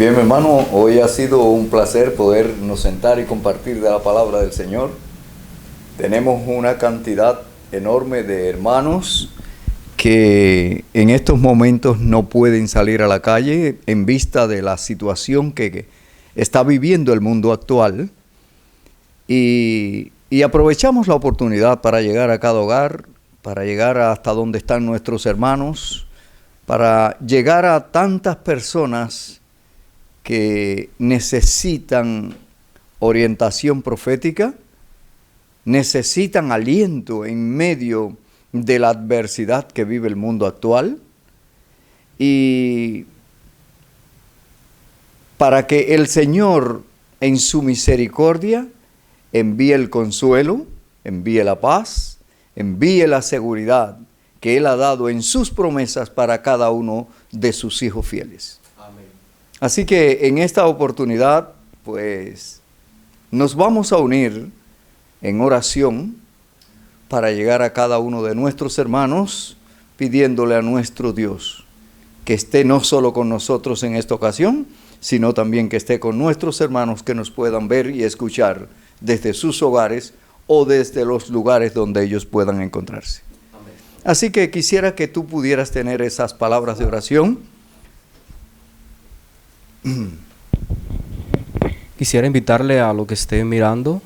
Bien, mi hermano, hoy ha sido un placer podernos sentar y compartir de la palabra del Señor. Tenemos una cantidad enorme de hermanos que en estos momentos no pueden salir a la calle en vista de la situación que está viviendo el mundo actual. Y aprovechamos la oportunidad para llegar a cada hogar, para llegar hasta donde están nuestros hermanos, para llegar a tantas personas que necesitan orientación profética, necesitan aliento en medio de la adversidad que vive el mundo actual, y para que el Señor en su misericordia envíe el consuelo, envíe la paz, envíe la seguridad que Él ha dado en sus promesas para cada uno de sus hijos fieles. Así que en esta oportunidad, pues, nos vamos a unir en oración para llegar a cada uno de nuestros hermanos, pidiéndole a nuestro Dios que esté no solo con nosotros en esta ocasión, sino también que esté con nuestros hermanos que nos puedan ver y escuchar desde sus hogares o desde los lugares donde ellos puedan encontrarse. Amén. Así que quisiera que tú pudieras tener esas palabras de oración. Quisiera invitarle a los que estén mirando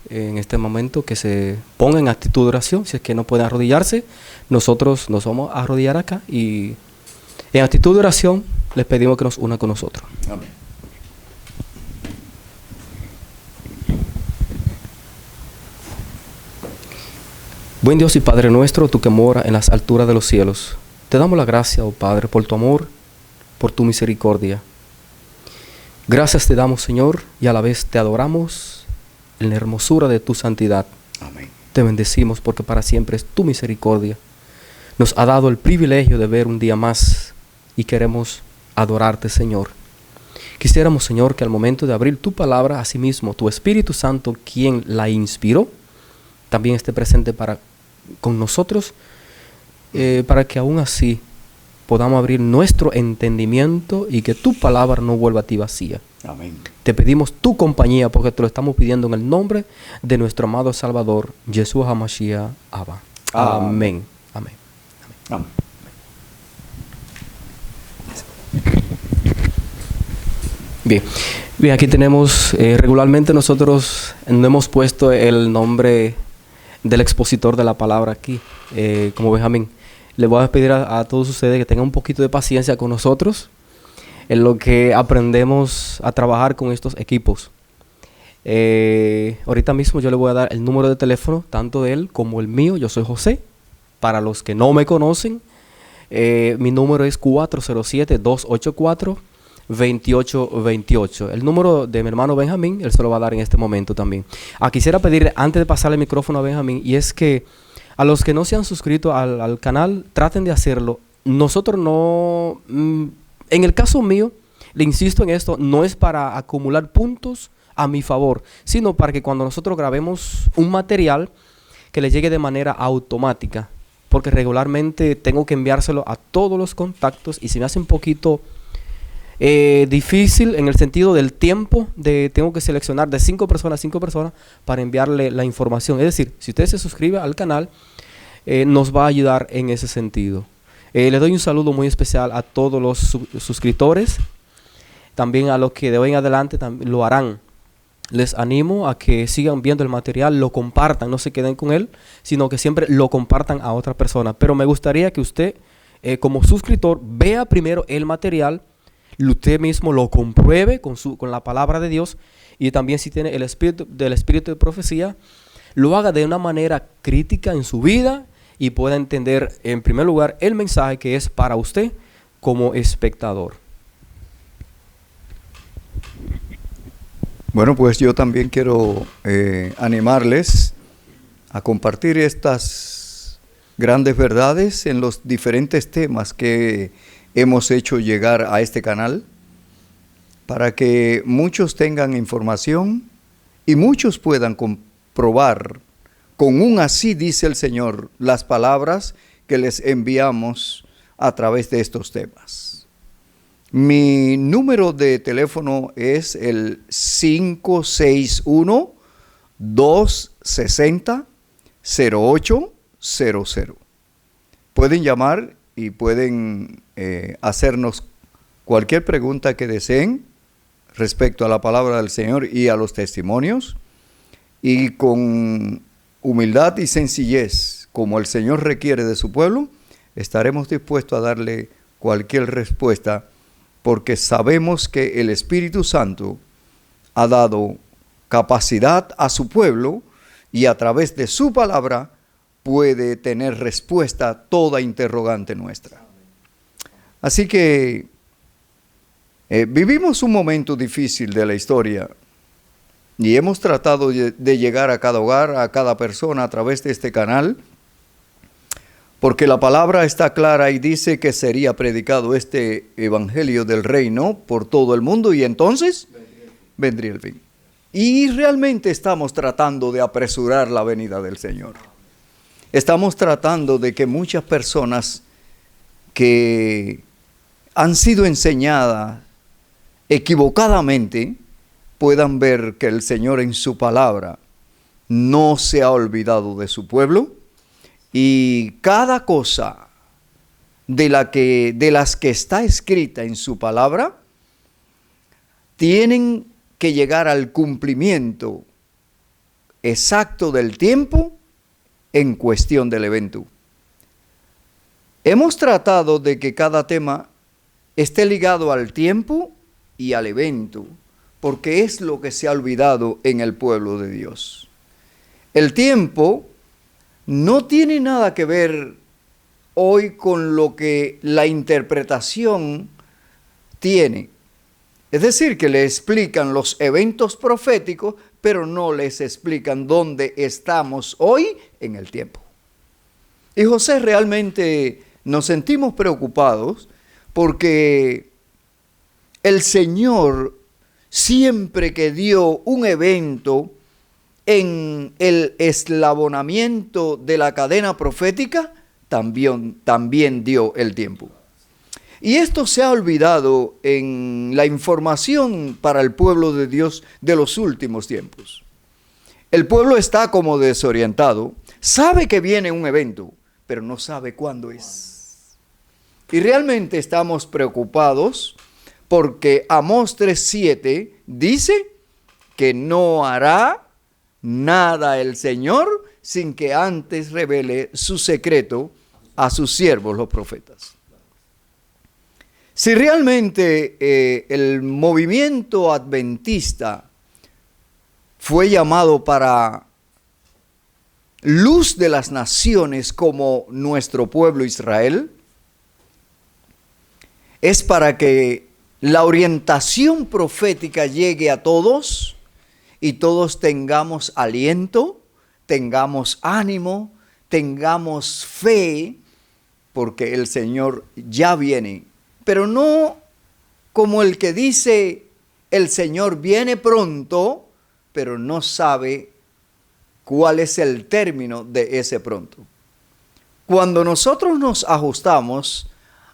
en este momento que se pongan en actitud de oración. Si es que no pueden arrodillarse, nosotros nos vamos a arrodillar acá y en actitud de oración les pedimos que nos unan con nosotros. Amén. Buen Dios y Padre nuestro, tú que moras en las alturas de los cielos, te damos la gracia, oh Padre, por tu amor, por tu misericordia. Gracias te damos, Señor, y a la vez te adoramos en la hermosura de tu santidad. Amén. Te bendecimos porque para siempre es tu misericordia. Nos ha dado el privilegio de ver un día más y queremos adorarte, Señor. Quisiéramos, Señor, que al momento de abrir tu palabra, asimismo, tu Espíritu Santo, quien la inspiró, también esté presente con nosotros, para que aún así podamos abrir nuestro entendimiento y que tu palabra no vuelva a ti vacía. Amén. Te pedimos tu compañía porque te lo estamos pidiendo en el nombre de nuestro amado Salvador, Yeshua HaMashiach Abba. Amén. Amén. Amén. Bien, aquí tenemos, regularmente nosotros no hemos puesto el nombre del expositor de la palabra aquí, como Benjamín. Le voy a pedir a todos ustedes que tengan un poquito de paciencia con nosotros en lo que aprendemos a trabajar con estos equipos. Ahorita mismo yo le voy a dar el número de teléfono, tanto de él como el mío. Yo soy José. Para los que no me conocen, mi número es 407-284-2828. El número de mi hermano Benjamín, él se lo va a dar en este momento también. Quisiera pedirle, antes de pasarle el micrófono a Benjamín, y es que a los que no se han suscrito al canal, traten de hacerlo. Nosotros no... en el caso mío, le insisto en esto, no es para acumular puntos a mi favor, sino para que cuando nosotros grabemos un material, que le llegue de manera automática. Porque regularmente tengo que enviárselo a todos los contactos y se me hace un poquito difícil en el sentido del tiempo. Tengo que seleccionar de 5 personas para enviarle la información. Es decir, si usted se suscribe al canal, nos va a ayudar en ese sentido. Le doy un saludo muy especial a todos los suscriptores, también a los que de hoy en adelante lo harán. Les animo a que sigan viendo el material, lo compartan, no se queden con él, sino que siempre lo compartan a otra persona. Pero me gustaría que usted, como suscriptor, vea primero el material, usted mismo lo compruebe con la palabra de Dios, y también si tiene el espíritu de profecía, lo haga de una manera crítica en su vida y pueda entender en primer lugar el mensaje que es para usted como espectador. Bueno, pues yo también quiero animarles a compartir estas grandes verdades en los diferentes temas que hemos hecho llegar a este canal, para que muchos tengan información y muchos puedan comprobar con un así dice el Señor las palabras que les enviamos a través de estos temas. Mi número de teléfono es el 561-260-0800. Pueden llamar y pueden hacernos cualquier pregunta que deseen respecto a la palabra del Señor y a los testimonios. Y con humildad y sencillez, como el Señor requiere de su pueblo, estaremos dispuestos a darle cualquier respuesta, porque sabemos que el Espíritu Santo ha dado capacidad a su pueblo y a través de su palabra puede tener respuesta a toda interrogante nuestra. Así que vivimos un momento difícil de la historia y hemos tratado de llegar a cada hogar, a cada persona a través de este canal, porque la palabra está clara y dice que sería predicado este evangelio del reino por todo el mundo y entonces vendría el fin. Y realmente estamos tratando de apresurar la venida del Señor. Estamos tratando de que muchas personas que han sido enseñadas equivocadamente puedan ver que el Señor en su palabra no se ha olvidado de su pueblo, y cada cosa de las que está escrita en su palabra tienen que llegar al cumplimiento exacto del tiempo en cuestión del evento. Hemos tratado de que cada tema esté ligado al tiempo y al evento, porque es lo que se ha olvidado en el pueblo de Dios. El tiempo no tiene nada que ver hoy con lo que la interpretación tiene. Es decir, que le explican los eventos proféticos, pero no les explican dónde estamos hoy en el tiempo. Y José, realmente nos sentimos preocupados porque el Señor, siempre que dio un evento en el eslabonamiento de la cadena profética, también dio el tiempo. Y esto se ha olvidado en la información para el pueblo de Dios de los últimos tiempos. El pueblo está como desorientado, sabe que viene un evento, pero no sabe cuándo es. Y realmente estamos preocupados porque Amós 3:7 dice que no hará nada el Señor sin que antes revele su secreto a sus siervos los profetas. Si realmente el movimiento adventista fue llamado para luz de las naciones como nuestro pueblo Israel, es para que la orientación profética llegue a todos y todos tengamos aliento, tengamos ánimo, tengamos fe, porque el Señor ya viene. Pero no como el que dice, el Señor viene pronto, pero no sabe cuál es el término de ese pronto. Cuando nosotros nos ajustamos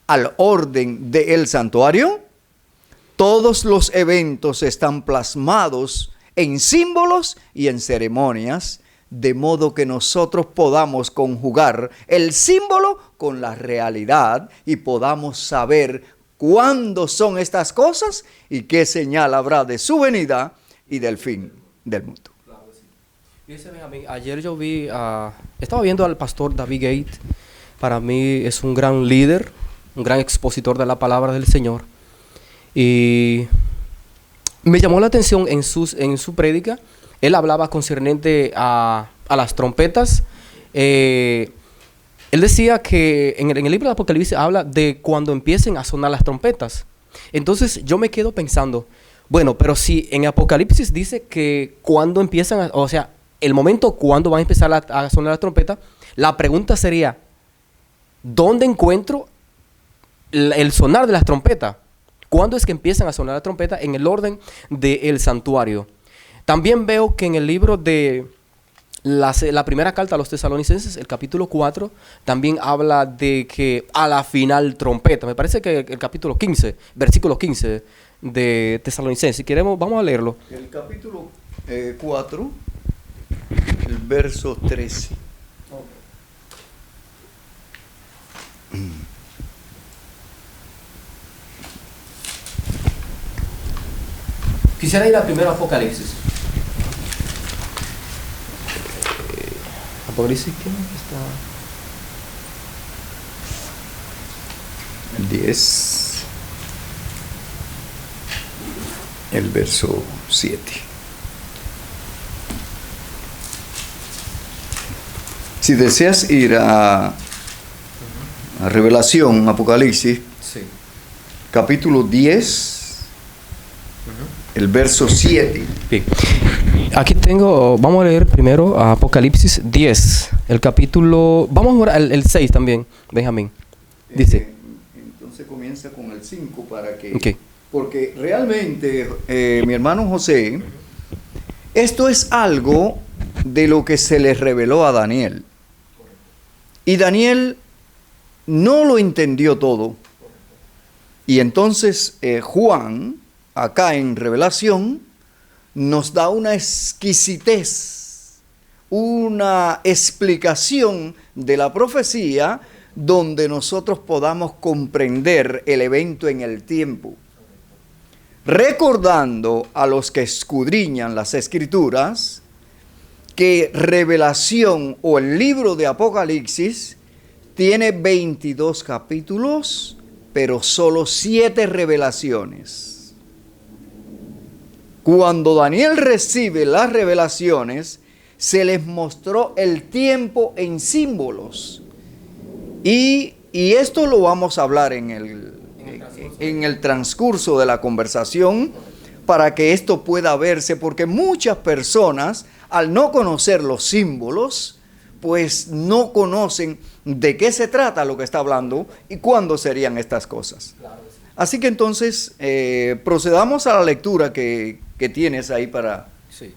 al orden del santuario, todos los eventos están plasmados en símbolos y en ceremonias, de modo que nosotros podamos conjugar el símbolo con la realidad y podamos saber cuándo son estas cosas y qué señal habrá de su venida y del fin del mundo. Fíjese, Benjamín, ayer yo estaba viendo al pastor David Gate. Para mí es un gran líder, un gran expositor de la palabra del Señor. Y me llamó la atención en su prédica. Él hablaba concerniente a las trompetas. Él decía que en el libro de Apocalipsis habla de cuando empiecen a sonar las trompetas. Entonces yo me quedo pensando, bueno, pero si en Apocalipsis dice que cuando empiezan, o sea, el momento cuando van a empezar a sonar las trompetas, la pregunta sería, ¿dónde encuentro el sonar de las trompetas? ¿Cuándo es que empiezan a sonar las trompetas? En el orden del santuario. También veo que en el libro de La primera carta a los tesalonicenses, el capítulo 4, también habla de que a la final trompeta. Me parece que el capítulo 15, versículo 15 de Tesalonicenses. Si queremos, vamos a leerlo. El capítulo 4, el verso 13. Quisiera ir al primero Apocalipsis. Apocalipsis, ¿qué está? 10, el verso 7. Si deseas ir a Revelación, Apocalipsis, Sí. capítulo 10, el verso 7. Bien. Aquí tengo, vamos a leer primero a Apocalipsis 10, el capítulo, vamos a ver el 6 también, Benjamín. Dice. Entonces comienza con el 5 para que... Okay. Porque realmente, mi hermano José, esto es algo de lo que se le reveló a Daniel. Y Daniel no lo entendió todo. Y entonces Juan, acá en Revelación, nos da una exquisitez, una explicación de la profecía donde nosotros podamos comprender el evento en el tiempo. Recordando a los que escudriñan las Escrituras que Revelación o el libro de Apocalipsis tiene 22 capítulos, pero solo 7 revelaciones. Cuando Daniel recibe las revelaciones, se les mostró el tiempo en símbolos. Y esto lo vamos a hablar en el transcurso de la conversación para que esto pueda verse, porque muchas personas, al no conocer los símbolos, pues no conocen de qué se trata lo que está hablando y cuándo serían estas cosas. Así que entonces procedamos a la lectura que tienes ahí para... Sí.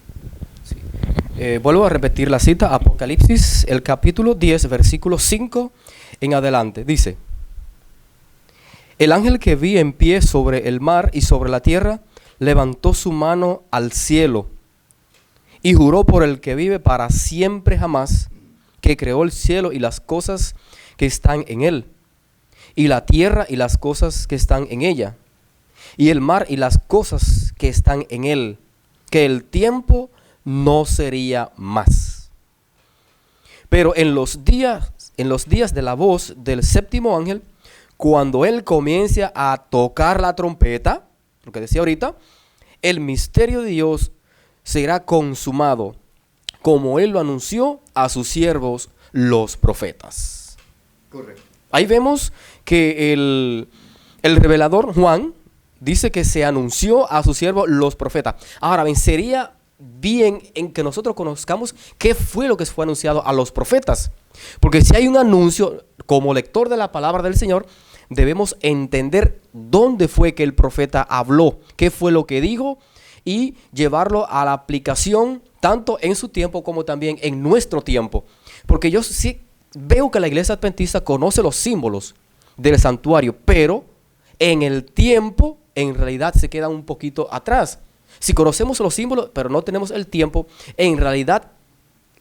Vuelvo a repetir la cita, Apocalipsis, el capítulo 10, versículo 5 en adelante. Dice: el ángel que vi en pie sobre el mar y sobre la tierra levantó su mano al cielo y juró por el que vive para siempre jamás, que creó el cielo y las cosas que están en él, y la tierra y las cosas que están en ella, y el mar y las cosas que están en él, que el tiempo no sería más. Pero en los días de la voz del séptimo ángel, cuando él comience a tocar la trompeta, lo que decía ahorita, el misterio de Dios será consumado, como él lo anunció a sus siervos los profetas. Correcto. Ahí vemos que el revelador Juan dice que se anunció a sus siervos los profetas. Ahora bien, sería bien en que nosotros conozcamos qué fue lo que fue anunciado a los profetas. Porque si hay un anuncio, como lector de la palabra del Señor, debemos entender dónde fue que el profeta habló, qué fue lo que dijo, y llevarlo a la aplicación tanto en su tiempo como también en nuestro tiempo. Porque yo sí veo que la iglesia adventista conoce los símbolos del santuario, pero en el tiempo en realidad se queda un poquito atrás. Si conocemos los símbolos, pero no tenemos el tiempo, en realidad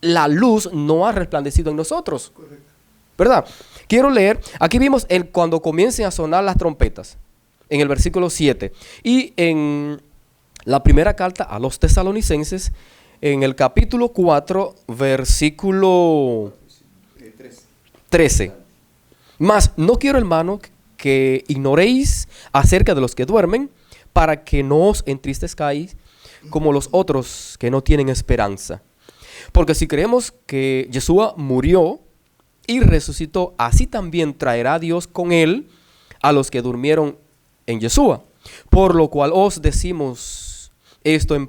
la luz no ha resplandecido en nosotros. Correcto. ¿Verdad? Quiero leer, aquí vimos cuando comiencen a sonar las trompetas, en el versículo 7. Y en la primera carta a los tesalonicenses, en el capítulo 4, versículo 13. Mas no quiero, hermano, que ignoréis acerca de los que duermen, para que no os entristezcáis como los otros que no tienen esperanza. Porque si creemos que Yeshua murió y resucitó, así también traerá Dios con él a los que durmieron en Yeshua. Por lo cual os decimos esto en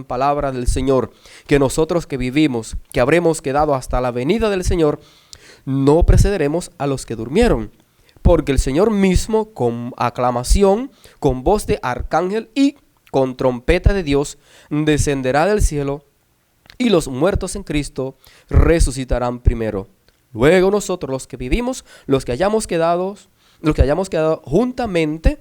palabra del Señor, que nosotros que vivimos, que habremos quedado hasta la venida del Señor, no precederemos a los que durmieron. Porque el Señor mismo, con aclamación, con voz de arcángel y con trompeta de Dios, descenderá del cielo, y los muertos en Cristo resucitarán primero. Luego nosotros, los que vivimos, los que hayamos quedado juntamente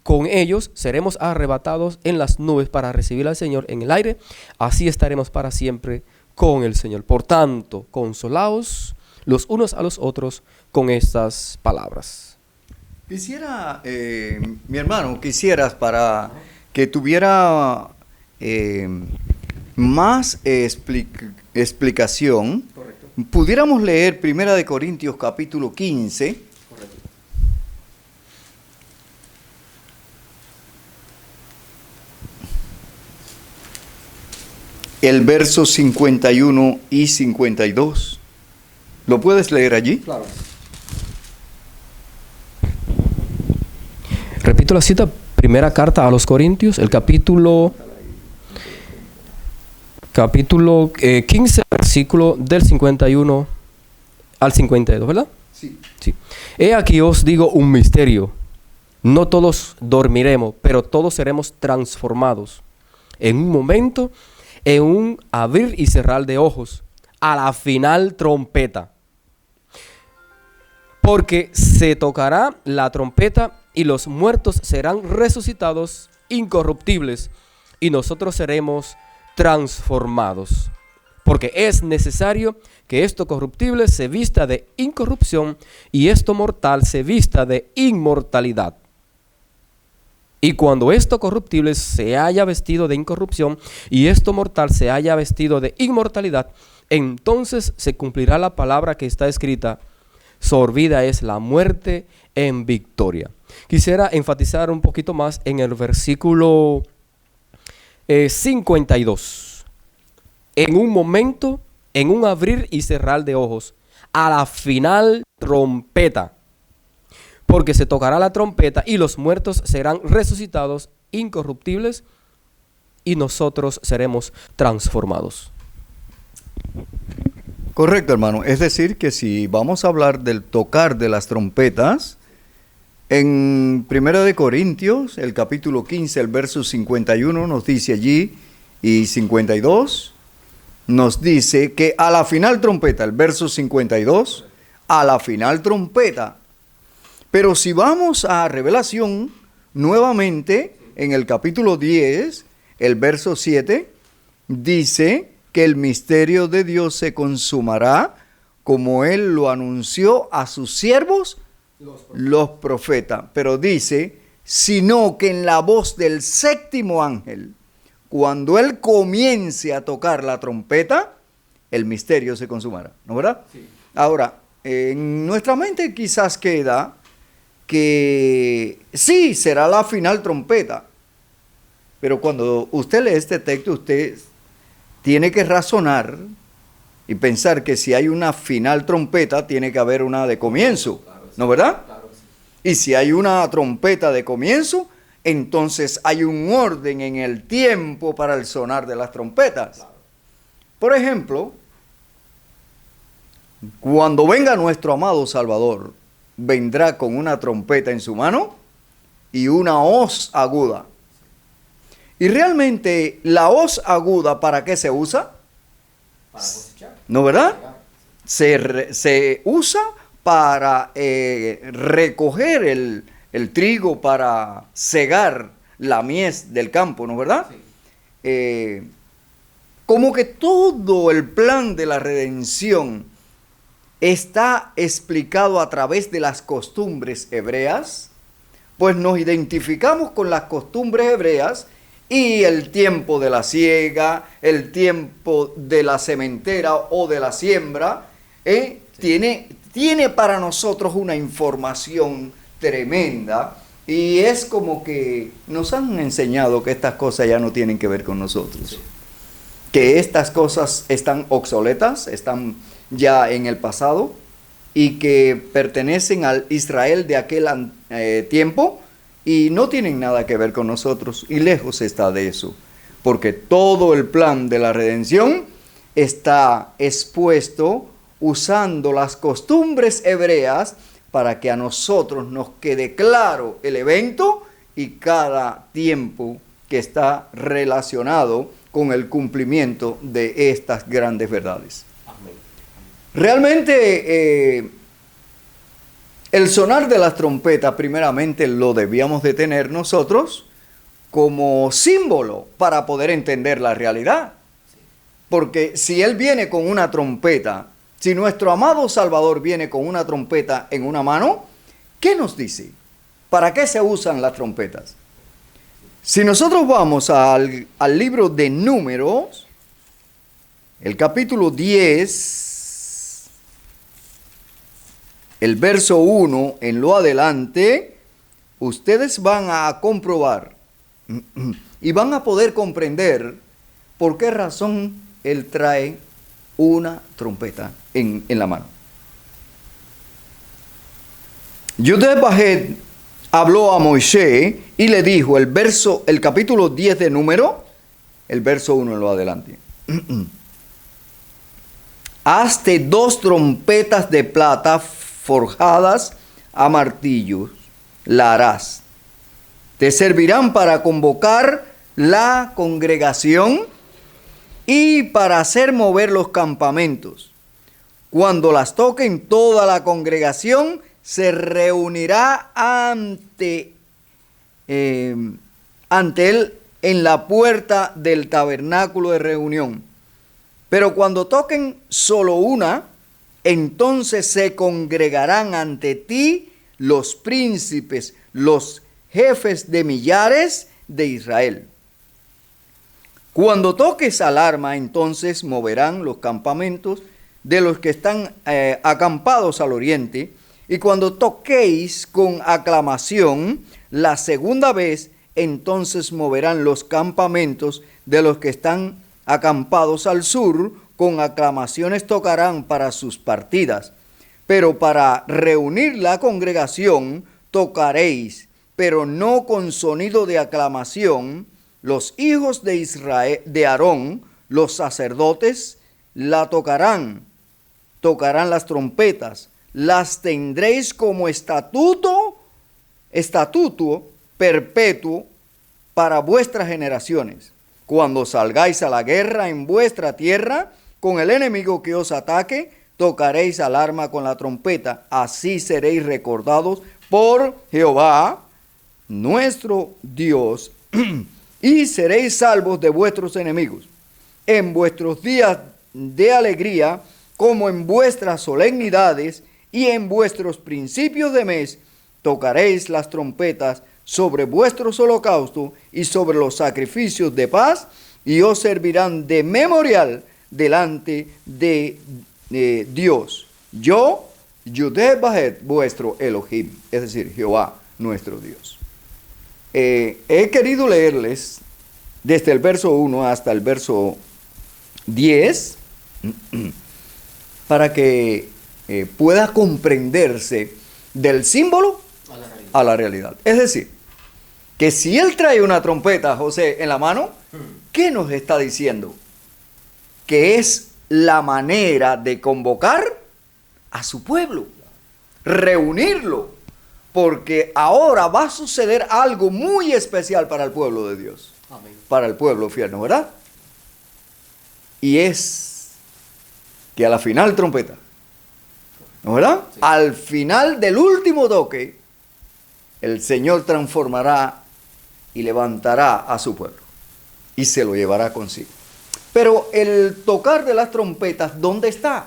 con ellos, seremos arrebatados en las nubes para recibir al Señor en el aire. Así estaremos para siempre con el Señor. Por tanto, consolaos los unos a los otros con estas palabras. Quisiera, mi hermano, quisieras para que tuviera más explicación, Correcto. pudiéramos leer 1 Corintios capítulo 15. Correcto. El verso 51 y 52. ¿Lo puedes leer allí? Claro. Repito la cita, primera carta a los Corintios, el capítulo 15, versículo del 51 al 52, ¿verdad? Sí. Sí. He aquí os digo un misterio. No todos dormiremos, pero todos seremos transformados. En un momento, en un abrir y cerrar de ojos, a la final trompeta. Porque se tocará la trompeta y los muertos serán resucitados incorruptibles y nosotros seremos transformados. Porque es necesario que esto corruptible se vista de incorrupción y esto mortal se vista de inmortalidad. Y cuando esto corruptible se haya vestido de incorrupción y esto mortal se haya vestido de inmortalidad, entonces se cumplirá la palabra que está escrita: sorbida es la muerte en victoria. Quisiera enfatizar un poquito más en el versículo 52. En un momento, en un abrir y cerrar de ojos, a la final trompeta. Porque se tocará la trompeta y los muertos serán resucitados incorruptibles y nosotros seremos transformados. Correcto, hermano. Es decir, que si vamos a hablar del tocar de las trompetas, en 1 Corintios, el capítulo 15, el verso 51 nos dice allí, y 52, nos dice que a la final trompeta, el verso 52, a la final trompeta. Pero si vamos a Revelación, nuevamente, en el capítulo 10, el verso 7, dice que el misterio de Dios se consumará como Él lo anunció a sus siervos, los profetas. Pero dice, sino que en la voz del séptimo ángel, cuando Él comience a tocar la trompeta, el misterio se consumará, ¿no verdad? Sí. Ahora, en nuestra mente quizás queda que sí, será la final trompeta. Pero cuando usted lee este texto, usted tiene que razonar y pensar que si hay una final trompeta, tiene que haber una de comienzo, claro, sí. ¿No verdad? Claro, sí. Y si hay una trompeta de comienzo, entonces hay un orden en el tiempo para el sonar de las trompetas. Claro. Por ejemplo, cuando venga nuestro amado Salvador, vendrá con una trompeta en su mano y una hoz aguda. Y realmente la hoz aguda, ¿para qué se usa? Para cosechar. ¿No verdad? Se usa para recoger el trigo, para cegar la mies del campo, ¿no verdad? Sí. Como que todo el plan de la redención está explicado a través de las costumbres hebreas, pues nos identificamos con las costumbres hebreas y el tiempo de la siega, el tiempo de la sementera o de la siembra, sí. tiene para nosotros una información tremenda y es como que nos han enseñado que estas cosas ya no tienen que ver con nosotros, sí. Que estas cosas están obsoletas, están ya en el pasado y que pertenecen al Israel de aquel tiempo y no tienen nada que ver con nosotros y lejos está de eso, porque todo el plan de la redención está expuesto usando las costumbres hebreas para que a nosotros nos quede claro el evento y cada tiempo que está relacionado con el cumplimiento de estas grandes verdades. Realmente el sonar de las trompetas primeramente lo debíamos de tener nosotros como símbolo para poder entender la realidad. Porque si Él viene con una trompeta, si nuestro amado Salvador viene con una trompeta en una mano, ¿qué nos dice? ¿Para qué se usan las trompetas? Si nosotros vamos al libro de Números, el capítulo 10, el verso 1 en lo adelante, ustedes van a comprobar y van a poder comprender por qué razón Él trae una trompeta en la mano. Yudhe-Bahed habló a Moisés y le dijo, el capítulo 10 de Número, el verso 1 en lo adelante. Hazte 2 trompetas de plata forjadas a martillos, la harás. Te servirán para convocar la congregación y para hacer mover los campamentos. Cuando las toquen, toda la congregación se reunirá ante él en la puerta del tabernáculo de reunión. Pero cuando toquen solo una, entonces se congregarán ante ti los príncipes, los jefes de millares de Israel. Cuando toques alarma, entonces moverán los campamentos de los que están acampados al oriente. Y cuando toquéis con aclamación la segunda vez, entonces moverán los campamentos de los que están acampados al sur. Con aclamaciones tocarán para sus partidas. Pero para reunir la congregación tocaréis, pero no con sonido de aclamación. Los hijos de Israel, de Aarón, los sacerdotes, la tocarán las trompetas. Las tendréis como estatuto perpetuo para vuestras generaciones. Cuando salgáis a la guerra en vuestra tierra, con el enemigo que os ataque, tocaréis alarma con la trompeta. Así seréis recordados por Jehová, nuestro Dios, y seréis salvos de vuestros enemigos. En vuestros días de alegría, como en vuestras solemnidades, y en vuestros principios de mes tocaréis las trompetas sobre vuestros holocaustos y sobre los sacrificios de paz, y os servirán de memorial delante de Dios. Yo, Yudhe-Bahed, vuestro Elohim, es decir, Jehová, nuestro Dios. He querido leerles desde el verso 1 hasta el verso 10 para que pueda comprenderse del símbolo a la realidad. Es decir, que si Él trae una trompeta, José, en la mano, ¿qué nos está diciendo? Que es la manera de convocar a su pueblo, reunirlo, porque ahora va a suceder algo muy especial para el pueblo de Dios. Amén. Para el pueblo fiel, ¿no, verdad? Y es que a la final trompeta, ¿no, verdad? Sí. Al final del último toque, el Señor transformará y levantará a su pueblo y se lo llevará consigo. Pero el tocar de las trompetas, ¿dónde está?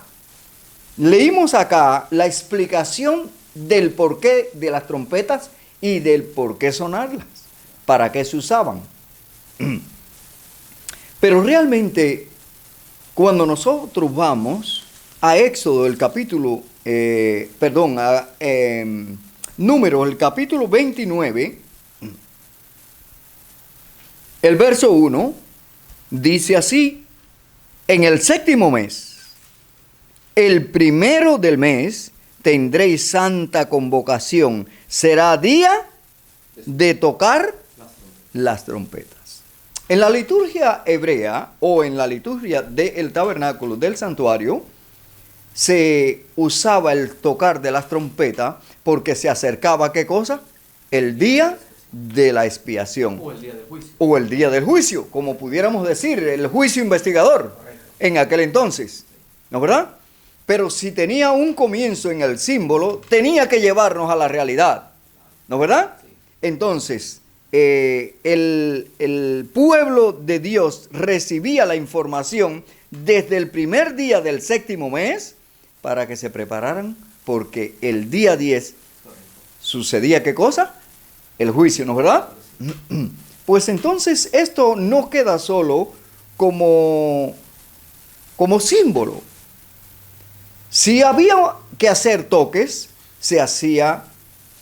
Leímos acá la explicación del porqué de las trompetas y del por qué sonarlas, para qué se usaban. Pero realmente, cuando nosotros vamos a Éxodo, el capítulo, Números, el capítulo 29, el verso 1, dice así: en el 7º mes, el 1 del mes, tendréis santa convocación. Será día de tocar las trompetas. En la liturgia hebrea o en la liturgia del tabernáculo del santuario, se usaba el tocar de las trompetas porque se acercaba, ¿qué cosa? El día de la expiación. O el día del juicio. O el día del juicio, como pudiéramos decir, el juicio investigador en aquel entonces. ¿No es verdad? Pero si tenía un comienzo en el símbolo, tenía que llevarnos a la realidad. ¿No es verdad? Entonces, el pueblo de Dios recibía la información desde el primer día del séptimo mes para que se prepararan, porque el día 10 sucedía ¿qué cosa? El juicio, ¿no es verdad? Pues entonces esto no queda solo como símbolo. Si había que hacer toques, se hacía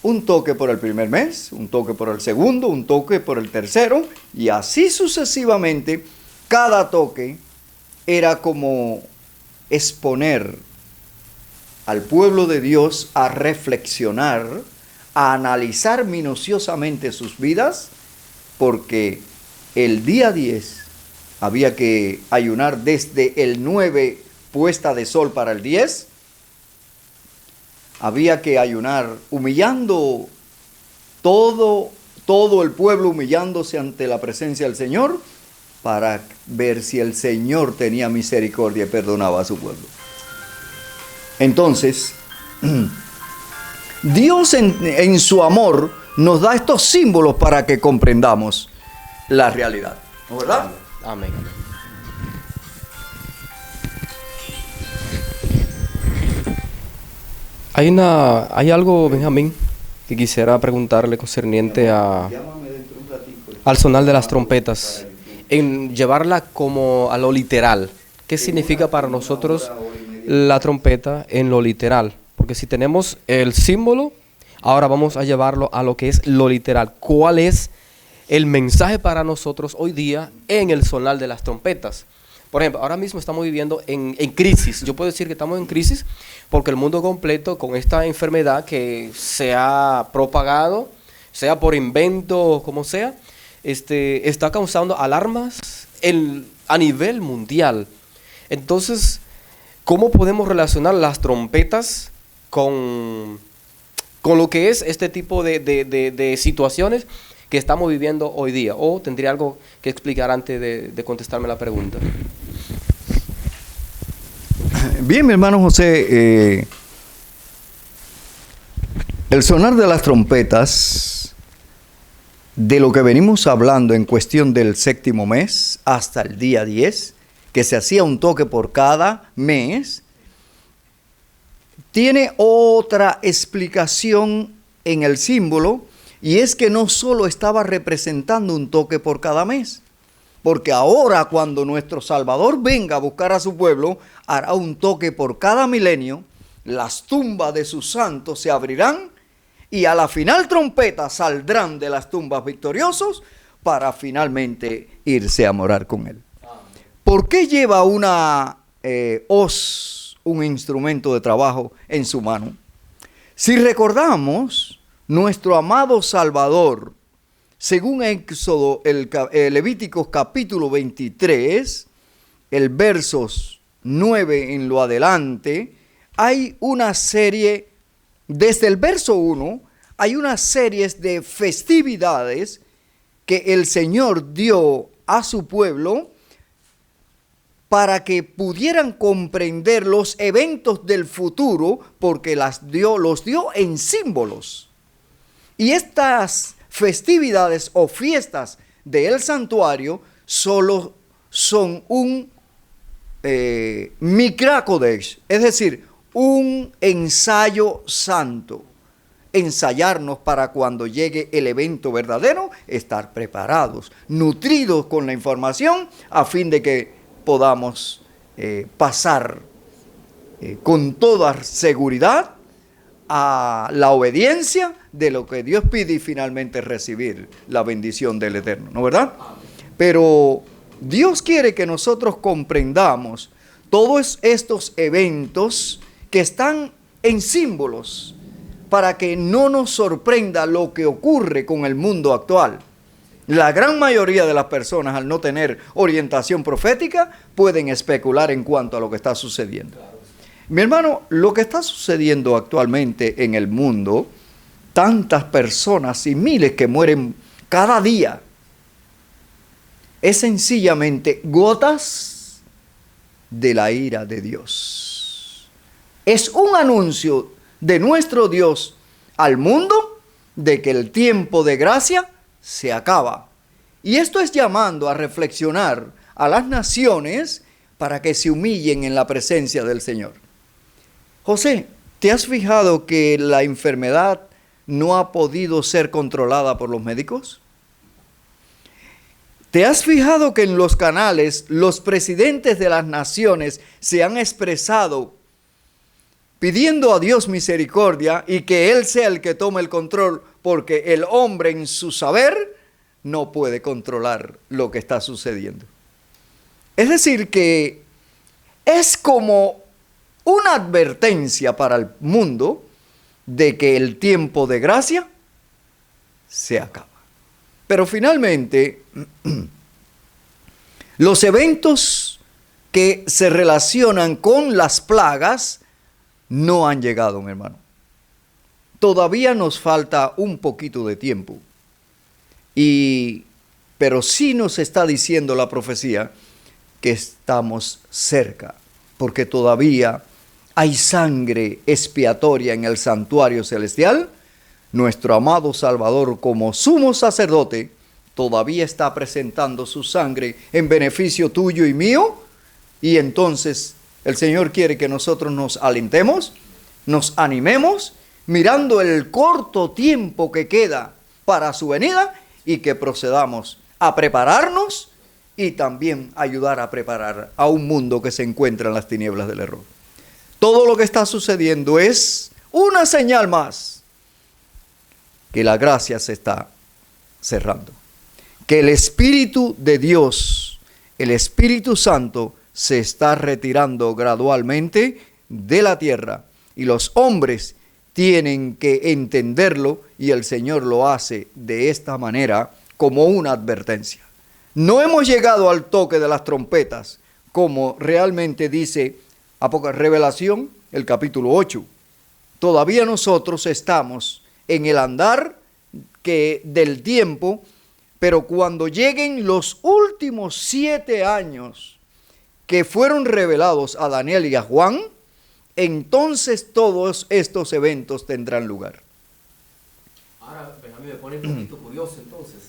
un toque por el primer mes, un toque por el segundo, un toque por el tercero, y así sucesivamente. Cada toque era como exponer al pueblo de Dios a reflexionar, a analizar minuciosamente sus vidas, porque el día 10 había que ayunar desde el 9 puesta de sol para el 10. Había que ayunar humillando todo el pueblo, humillándose ante la presencia del Señor, para ver si el Señor tenía misericordia y perdonaba a su pueblo. Entonces, Dios en su amor nos da estos símbolos para que comprendamos la realidad. ¿No es verdad? Amén. Hay algo, Benjamín, que quisiera preguntarle concerniente al sonar de las trompetas, en llevarla como a lo literal. ¿Qué significa para nosotros la trompeta en lo literal? Porque si tenemos el símbolo, ahora vamos a llevarlo a lo que es lo literal. ¿Cuál es el mensaje para nosotros hoy día en el sonar de las trompetas? Por ejemplo, ahora mismo estamos viviendo en crisis. Yo puedo decir que estamos en crisis porque el mundo completo, con esta enfermedad que se ha propagado, sea por invento o como sea, está causando alarmas a nivel mundial. Entonces, ¿cómo podemos relacionar las trompetas con lo que es este tipo de situaciones que estamos viviendo hoy día? ¿O tendría algo que explicar antes de contestarme la pregunta? Bien, mi hermano José, el sonar de las trompetas, de lo que venimos hablando en cuestión del séptimo mes hasta el día 10, que se hacía un toque por cada mes, tiene otra explicación en el símbolo, y es que no solo estaba representando un toque por cada mes, porque ahora cuando nuestro Salvador venga a buscar a su pueblo, hará un toque por cada milenio, las tumbas de sus santos se abrirán y a la final trompeta saldrán de las tumbas victoriosos para finalmente irse a morar con él. ¿Por qué lleva una hoz, un instrumento de trabajo en su mano? Si recordamos, nuestro amado Salvador, según Éxodo, Levíticos capítulo 23, el versos 9 en lo adelante, hay una serie, desde el verso 1, hay una serie de festividades que el Señor dio a su pueblo para que pudieran comprender los eventos del futuro, porque los dio en símbolos. Y estas festividades o fiestas del santuario solo son un Mikra Kodesh, es decir, un ensayo santo. Ensayarnos para cuando llegue el evento verdadero, estar preparados, nutridos con la información, a fin de que podamos pasar con toda seguridad a la obediencia de lo que Dios pide y finalmente recibir la bendición del Eterno, ¿no verdad? Pero Dios quiere que nosotros comprendamos todos estos eventos que están en símbolos para que no nos sorprenda lo que ocurre con el mundo actual. La gran mayoría de las personas, al no tener orientación profética, pueden especular en cuanto a lo que está sucediendo. Mi hermano, lo que está sucediendo actualmente en el mundo, tantas personas y miles que mueren cada día, es sencillamente gotas de la ira de Dios. Es un anuncio de nuestro Dios al mundo de que el tiempo de gracia se acaba. Y esto es llamando a reflexionar a las naciones para que se humillen en la presencia del Señor. José, ¿te has fijado que la enfermedad no ha podido ser controlada por los médicos? ¿Te has fijado que en los canales los presidentes de las naciones se han expresado pidiendo a Dios misericordia y que Él sea el que tome el control, porque el hombre en su saber no puede controlar lo que está sucediendo? Es decir, que es como una advertencia para el mundo de que el tiempo de gracia se acaba. Pero finalmente, los eventos que se relacionan con las plagas no han llegado, mi hermano. Todavía nos falta un poquito de tiempo. Pero sí nos está diciendo la profecía que estamos cerca, porque todavía hay sangre expiatoria en el santuario celestial. Nuestro amado Salvador, como sumo sacerdote, todavía está presentando su sangre en beneficio tuyo y mío. Y entonces el Señor quiere que nosotros nos alentemos, nos animemos, mirando el corto tiempo que queda para su venida, y que procedamos a prepararnos y también ayudar a preparar a un mundo que se encuentra en las tinieblas del error. Todo lo que está sucediendo es una señal más que la gracia se está cerrando, que el Espíritu de Dios, el Espíritu Santo, se está retirando gradualmente de la tierra, y los hombres tienen que entenderlo, y el Señor lo hace de esta manera como una advertencia. No hemos llegado al toque de las trompetas, como realmente dice Revelación, el capítulo 8. Todavía nosotros estamos en el andar del tiempo, pero cuando lleguen los últimos 7 años que fueron revelados a Daniel y a Juan, entonces todos estos eventos tendrán lugar. Ahora, Benjamín, me pone un poquito curioso entonces,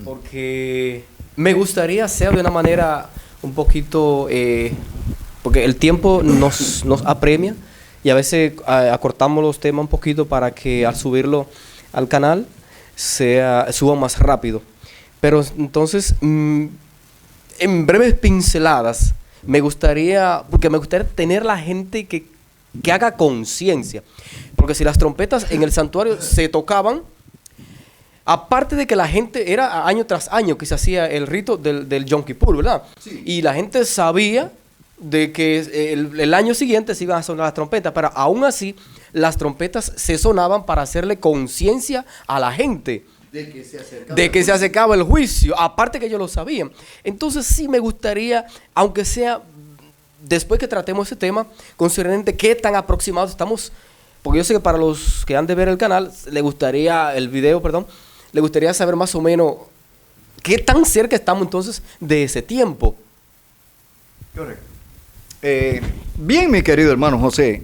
porque me gustaría hacer de una manera un poquito, porque el tiempo nos apremia, y a veces acortamos los temas un poquito para que al subirlo al canal suba más rápido. Pero entonces, en breves pinceladas, me gustaría tener la gente que haga conciencia. Porque si las trompetas en el santuario se tocaban, aparte de que la gente era año tras año que se hacía el rito del Yom Kippur, ¿verdad? Sí. Y la gente sabía de que el año siguiente se iban a sonar las trompetas, pero aún así las trompetas se sonaban para hacerle conciencia a la gente de que se acercaba el juicio, aparte que ellos lo sabían. Entonces sí me gustaría, aunque sea después que tratemos ese tema, considerando qué tan aproximados estamos, porque yo sé que para los que han de ver el canal, le gustaría saber más o menos qué tan cerca estamos entonces de ese tiempo. Correcto. Bien, mi querido hermano José,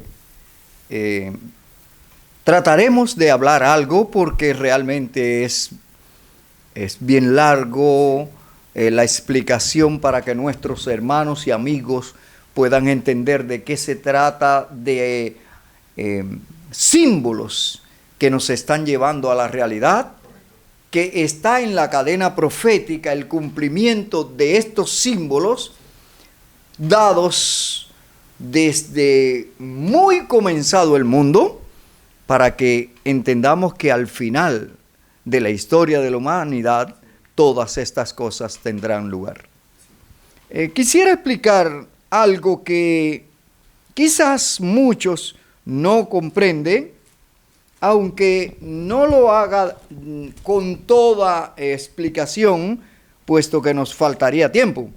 trataremos de hablar algo porque realmente es bien largo la explicación para que nuestros hermanos y amigos puedan entender de qué se trata, de símbolos que nos están llevando a la realidad, que está en la cadena profética el cumplimiento de estos símbolos dados desde muy comenzado el mundo, para que entendamos que al final de la historia de la humanidad todas estas cosas tendrán lugar. Quisiera explicar algo que quizás muchos no comprenden, aunque no lo haga con toda explicación, puesto que nos faltaría tiempo.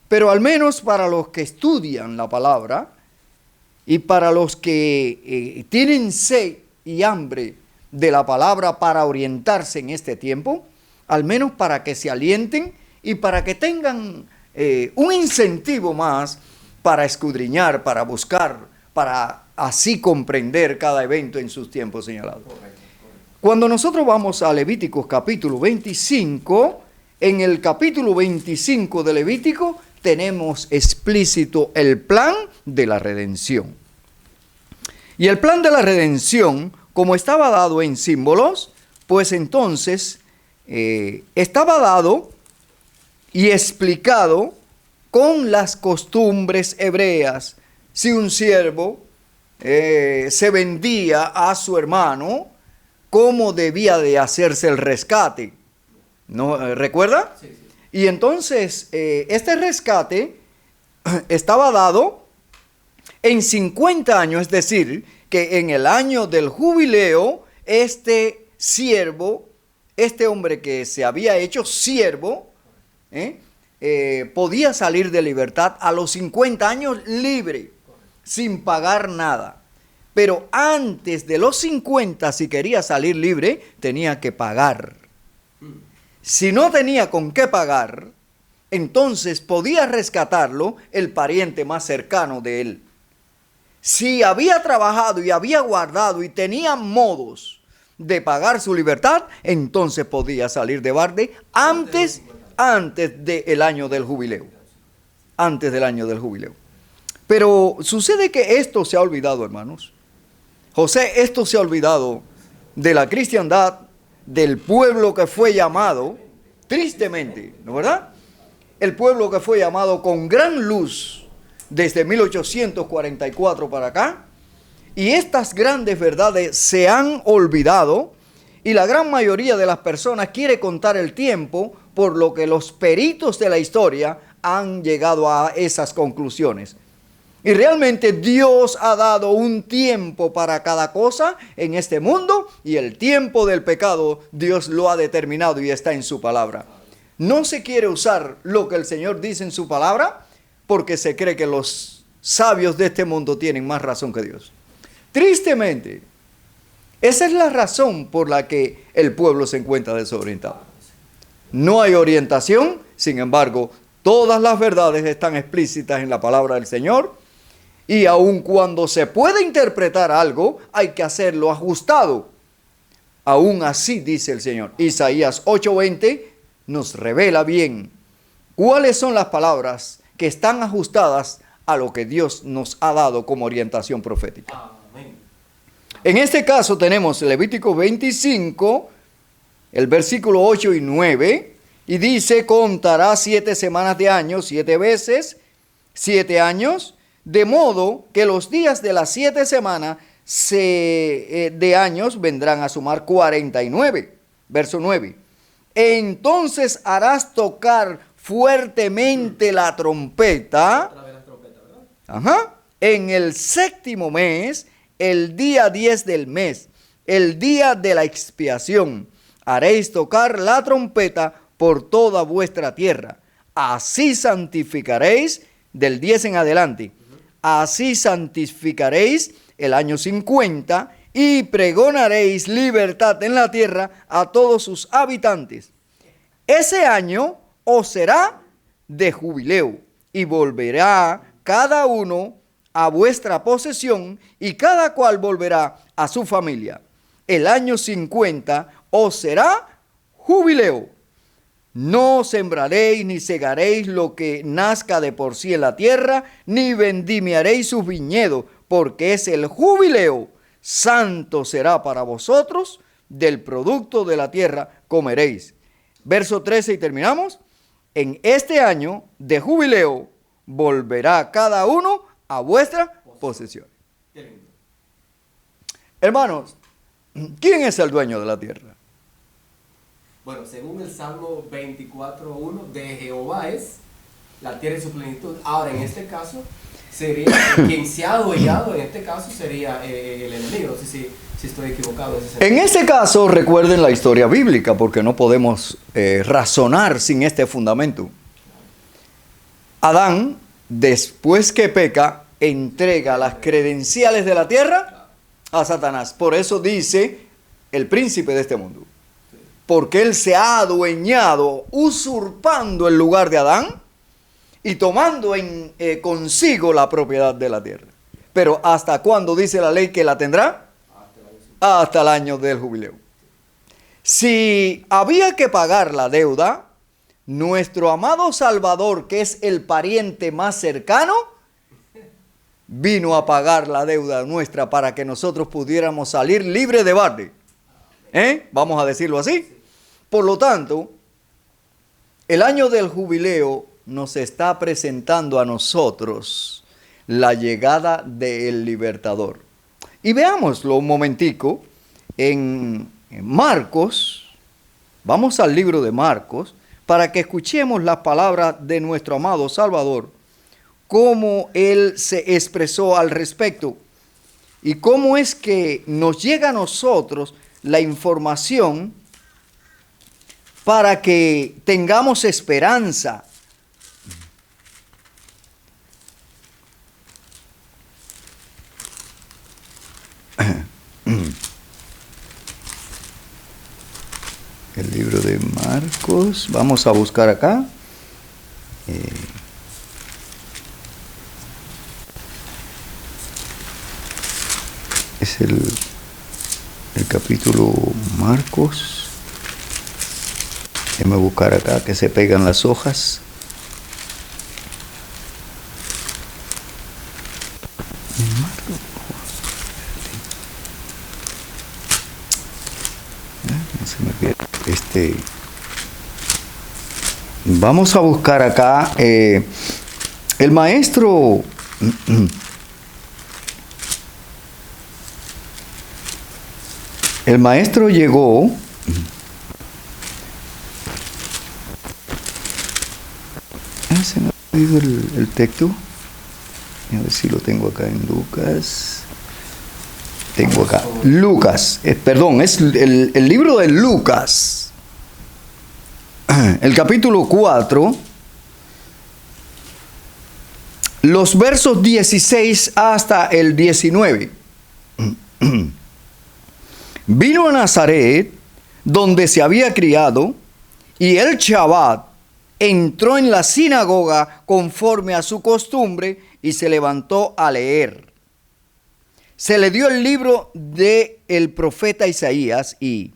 Pero al menos para los que estudian la palabra y para los que tienen sed y hambre de la palabra para orientarse en este tiempo, al menos para que se alienten y para que tengan un incentivo más para escudriñar, para buscar, para así comprender cada evento en sus tiempos señalados. Cuando nosotros vamos a Levíticos capítulo 25, en el capítulo 25 de Levítico tenemos explícito el plan de la redención. Y el plan de la redención, como estaba dado en símbolos, pues entonces estaba dado y explicado con las costumbres hebreas. Si un siervo se vendía a su hermano, ¿cómo debía de hacerse el rescate? ¿No recuerda? Sí, sí. Y entonces este rescate estaba dado en 50 años, es decir, que en el año del jubileo, este siervo, este hombre que se había hecho siervo, podía salir de libertad a los 50 años libre, sin pagar nada. Pero antes de los 50, si quería salir libre, tenía que pagar. Si no tenía con qué pagar, entonces podía rescatarlo el pariente más cercano de él. Si había trabajado y había guardado y tenía modos de pagar su libertad, entonces podía salir de barde antes del año del jubileo. Antes del año del jubileo. Pero sucede que esto se ha olvidado, hermanos. José, esto se ha olvidado de la cristiandad, del pueblo que fue llamado, tristemente, ¿no verdad? El pueblo que fue llamado con gran luz desde 1844 para acá, y estas grandes verdades se han olvidado, y la gran mayoría de las personas quiere contar el tiempo, por lo que los peritos de la historia han llegado a esas conclusiones. Y realmente Dios ha dado un tiempo para cada cosa en este mundo, y el tiempo del pecado Dios lo ha determinado y está en su palabra. No se quiere usar lo que el Señor dice en su palabra porque se cree que los sabios de este mundo tienen más razón que Dios. Tristemente, esa es la razón por la que el pueblo se encuentra desorientado. No hay orientación, sin embargo, todas las verdades están explícitas en la palabra del Señor. Y aun cuando se puede interpretar algo, hay que hacerlo ajustado. Aún así, dice el Señor. Isaías 8:20 nos revela bien cuáles son las palabras que están ajustadas a lo que Dios nos ha dado como orientación profética. Amén. En este caso tenemos Levítico 25, el versículo 8 y 9, y dice: contará 7 semanas de años, 7 veces, 7 años, de modo que los días de las 7 semanas de años vendrán a sumar 49. Verso 9. Entonces harás tocar fuertemente la trompeta. Otra vez la trompeta, ¿verdad? Ajá. En el 7º mes, el día 10 del mes, el día de la expiación, haréis tocar la trompeta por toda vuestra tierra. Así santificaréis del 10 en adelante. Así santificaréis el año 50 y pregonaréis libertad en la tierra a todos sus habitantes. Ese año os será de jubileo y volverá cada uno a vuestra posesión y cada cual volverá a su familia. El año 50 os será jubileo. No sembraréis ni segaréis lo que nazca de por sí en la tierra, ni vendimiaréis sus viñedos, porque es el jubileo. Santo será para vosotros, del producto de la tierra comeréis. Verso 13 y terminamos. En este año de jubileo volverá cada uno a vuestra posesión. Hermanos, ¿quién es el dueño de la tierra? Bueno, según el Salmo 24:1, de Jehová es la tierra y su plenitud. Ahora, en este caso, sería quien se ha adueñado, en este caso sería el enemigo. No sé si estoy equivocado. En ese caso, recuerden la historia bíblica, porque no podemos razonar sin este fundamento. Adán, después que peca, entrega las credenciales de la tierra a Satanás. Por eso dice el príncipe de este mundo. porque Él se ha adueñado, usurpando el lugar de Adán y tomando consigo la propiedad de la tierra. Pero ¿hasta cuándo dice la ley que la tendrá? Hasta el año del jubileo. Si había que pagar la deuda, nuestro amado Salvador, que es el pariente más cercano, vino a pagar la deuda nuestra para que nosotros pudiéramos salir libres de barde. Vamos a decirlo así. Por lo tanto, el año del jubileo nos está presentando a nosotros la llegada del libertador. Y veámoslo un momentico en Marcos. Vamos al libro de Marcos para que escuchemos las palabras de nuestro amado Salvador, cómo Él se expresó al respecto y cómo es que nos llega a nosotros la información para que tengamos esperanza. El libro de Marcos, vamos a buscar acá. Es el capítulo Marcos. Déjame buscar acá que se pegan las hojas. No se me pierde. Vamos a buscar acá el maestro. El maestro llegó. Se me ha olvidado el texto. A ver si lo tengo acá en Lucas. Tengo acá. Lucas. Perdón, es el libro de Lucas. El capítulo 4. Los versos 16 hasta el 19. Vino a Nazaret, donde se había criado, y el Shabbat entró en la sinagoga conforme a su costumbre y se levantó a leer. Se le dio el libro del profeta Isaías y,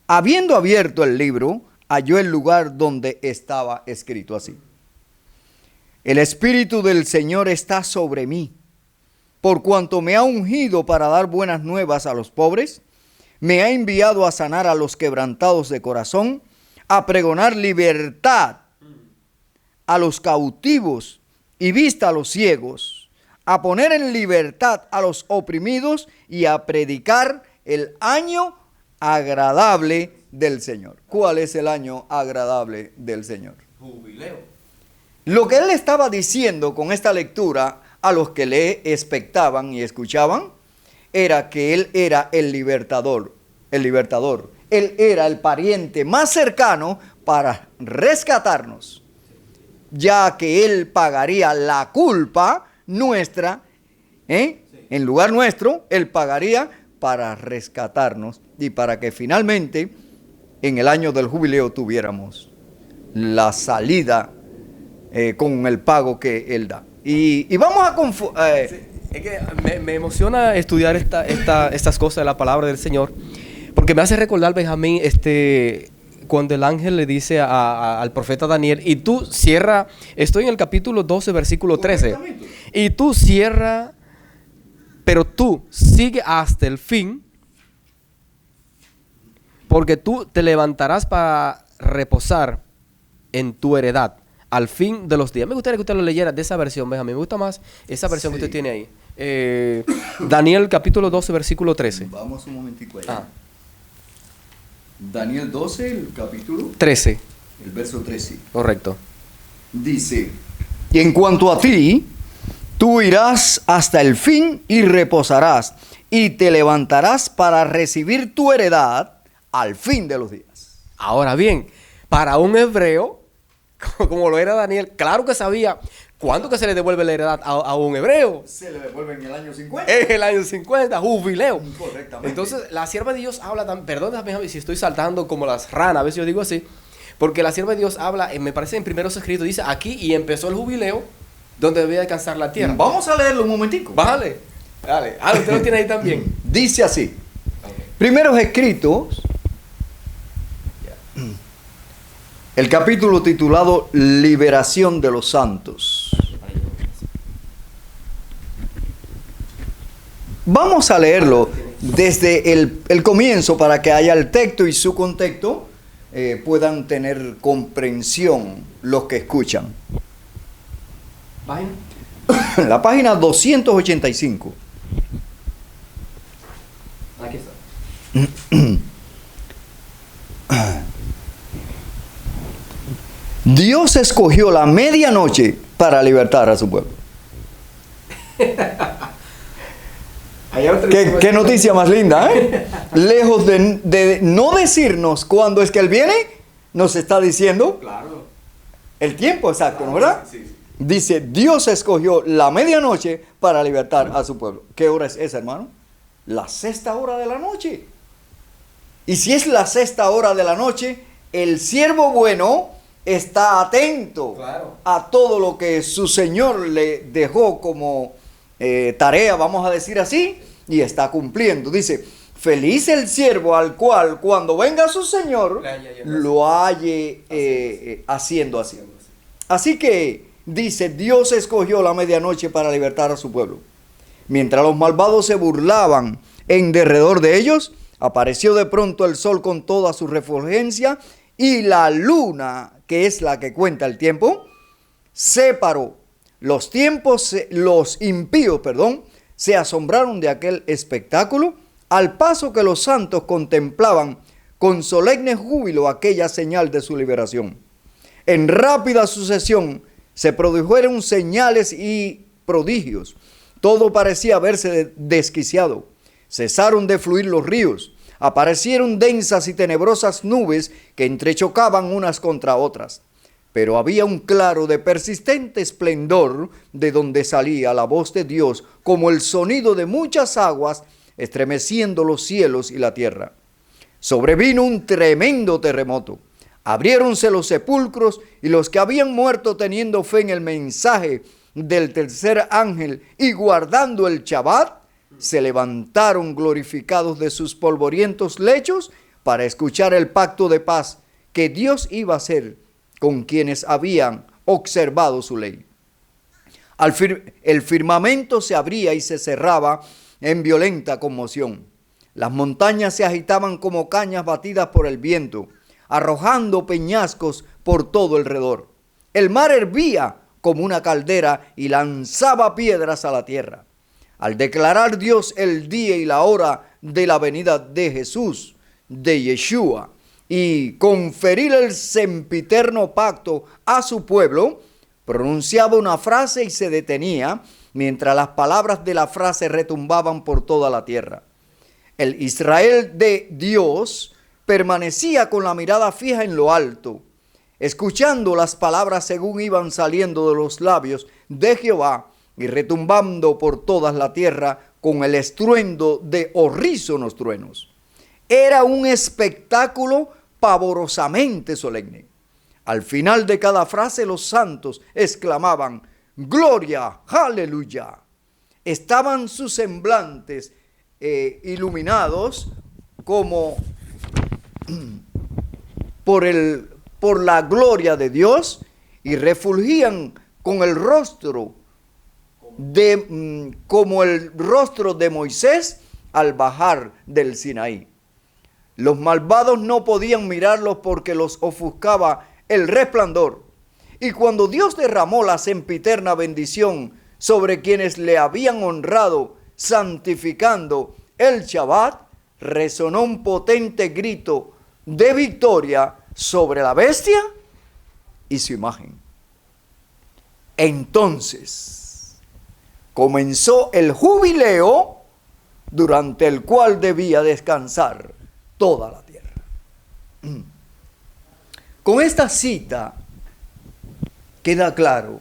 habiendo abierto el libro, halló el lugar donde estaba escrito así: El Espíritu del Señor está sobre mí, por cuanto me ha ungido para dar buenas nuevas a los pobres, me ha enviado a sanar a los quebrantados de corazón, a pregonar libertad a los cautivos y vista a los ciegos, a poner en libertad a los oprimidos y a predicar el año agradable del Señor. ¿Cuál es el año agradable del Señor? Jubileo. Lo que él estaba diciendo con esta lectura a los que le expectaban y escuchaban era que él era el libertador. Él era el pariente más cercano para rescatarnos, ya que él pagaría la culpa nuestra, en lugar nuestro, él pagaría para rescatarnos y para que finalmente en el año del jubileo tuviéramos la salida con el pago que él da. Y vamos a es que me emociona estudiar estas cosas de la palabra del Señor, porque me hace recordar, Benjamín, cuando el ángel le dice al profeta Daniel, y tú cierra, estoy en el capítulo 12, versículo 13, y tú cierra, pero tú sigue hasta el fin, porque tú te levantarás para reposar en tu heredad al fin de los días. Me gustaría que usted lo leyera de esa versión, Benjamín. Me gusta más esa versión que usted tiene ahí. Daniel capítulo 12, versículo 13. Vamos un momentico allá. Daniel 12, el capítulo 13. El verso 13. Correcto. Dice: y en cuanto a ti, tú irás hasta el fin y reposarás, y te levantarás para recibir tu heredad al fin de los días. Ahora bien, para un hebreo, como lo era Daniel, claro que sabía ¿Cuándo que se le devuelve la heredad a un hebreo? Se le devuelve en el año 50. En el año 50, jubileo. Correctamente. Entonces, la sierva de Dios habla también, perdóname si estoy saltando como las ranas, a veces yo digo así, porque la sierva de Dios habla, me parece en primeros escritos, dice aquí y empezó el jubileo donde debía alcanzar la tierra. Vamos a leerlo un momentico. Bájale, dale. Ah, usted lo tiene ahí también. Dice así. Primeros escritos, el capítulo titulado Liberación de los Santos. Vamos a leerlo desde el comienzo para que haya el texto y su contexto puedan tener comprensión los que escuchan. Página. La página 285. Aquí está. Dios escogió la medianoche para libertar a su pueblo. ¿Qué noticia más linda, ¿eh? Lejos de no decirnos cuándo es que Él viene, nos está diciendo el tiempo exacto, ¿no, verdad? Sí. Dice, Dios escogió la medianoche para libertar a su pueblo. ¿Qué hora es esa, hermano? La sexta hora de la noche. Y si es la sexta hora de la noche, el siervo bueno está atento a todo lo que su Señor le dejó como tarea, vamos a decir así, y está cumpliendo. Dice, feliz el siervo al cual cuando venga su Señor lo halle haciendo así. Así que dice, Dios escogió la medianoche para libertar a su pueblo. Mientras los malvados se burlaban en derredor de ellos, apareció de pronto el sol con toda su refulgencia y la luna, que es la que cuenta el tiempo, se paró. Los impíos, se asombraron de aquel espectáculo, al paso que los santos contemplaban con solemne júbilo aquella señal de su liberación. En rápida sucesión se produjeron señales y prodigios. Todo parecía haberse desquiciado. Cesaron de fluir los ríos. Aparecieron densas y tenebrosas nubes que entrechocaban unas contra otras. Pero había un claro de persistente esplendor de donde salía la voz de Dios como el sonido de muchas aguas estremeciendo los cielos y la tierra. Sobrevino un tremendo terremoto. Abriéronse los sepulcros y los que habían muerto teniendo fe en el mensaje del tercer ángel y guardando el Shabbat, se levantaron glorificados de sus polvorientos lechos para escuchar el pacto de paz que Dios iba a hacer con quienes habían observado su ley. El firmamento se abría y se cerraba en violenta conmoción. Las montañas se agitaban como cañas batidas por el viento, arrojando peñascos por todo alrededor. El mar hervía como una caldera y lanzaba piedras a la tierra. Al declarar Dios el día y la hora de la venida de Jesús, de Yeshua, y conferir el sempiterno pacto a su pueblo, pronunciaba una frase y se detenía, mientras las palabras de la frase retumbaban por toda la tierra. El Israel de Dios permanecía con la mirada fija en lo alto, escuchando las palabras según iban saliendo de los labios de Jehová y retumbando por toda la tierra con el estruendo de horrísonos truenos. Era un espectáculo pavorosamente solemne. Al final de cada frase los santos exclamaban, ¡Gloria! ¡Aleluya! Estaban sus semblantes iluminados como por la gloria de Dios y refulgían con el rostro como el rostro de Moisés al bajar del Sinaí. Los malvados no podían mirarlos porque los ofuscaba el resplandor. Y cuando Dios derramó la sempiterna bendición sobre quienes le habían honrado, santificando el Shabbat, resonó un potente grito de victoria sobre la bestia y su imagen. Entonces comenzó el jubileo durante el cual debía descansar toda la tierra. Con esta cita queda claro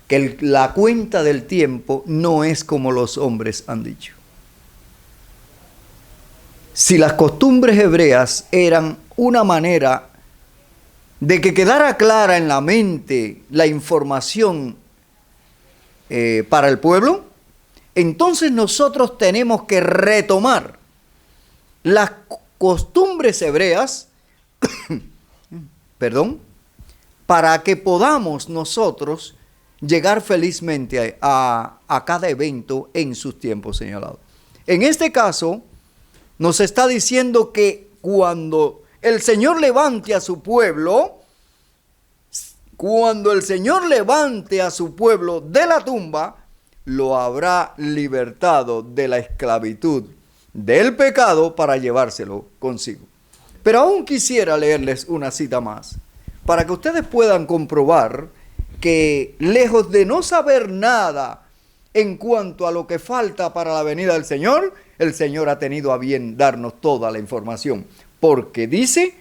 que la cuenta del tiempo no es como los hombres han dicho. Si las costumbres hebreas eran una manera de que quedara clara en la mente la información para el pueblo, entonces nosotros tenemos que retomar las costumbres hebreas, perdón, para que podamos nosotros llegar felizmente a cada evento en sus tiempos señalados. En este caso, nos está diciendo que cuando el Señor levante a su pueblo, cuando el Señor levante a su pueblo de la tumba, lo habrá libertado de la esclavitud del pecado para llevárselo consigo. Pero aún quisiera leerles una cita más, para que ustedes puedan comprobar que lejos de no saber nada en cuanto a lo que falta para la venida del Señor, el Señor ha tenido a bien darnos toda la información. Porque dice,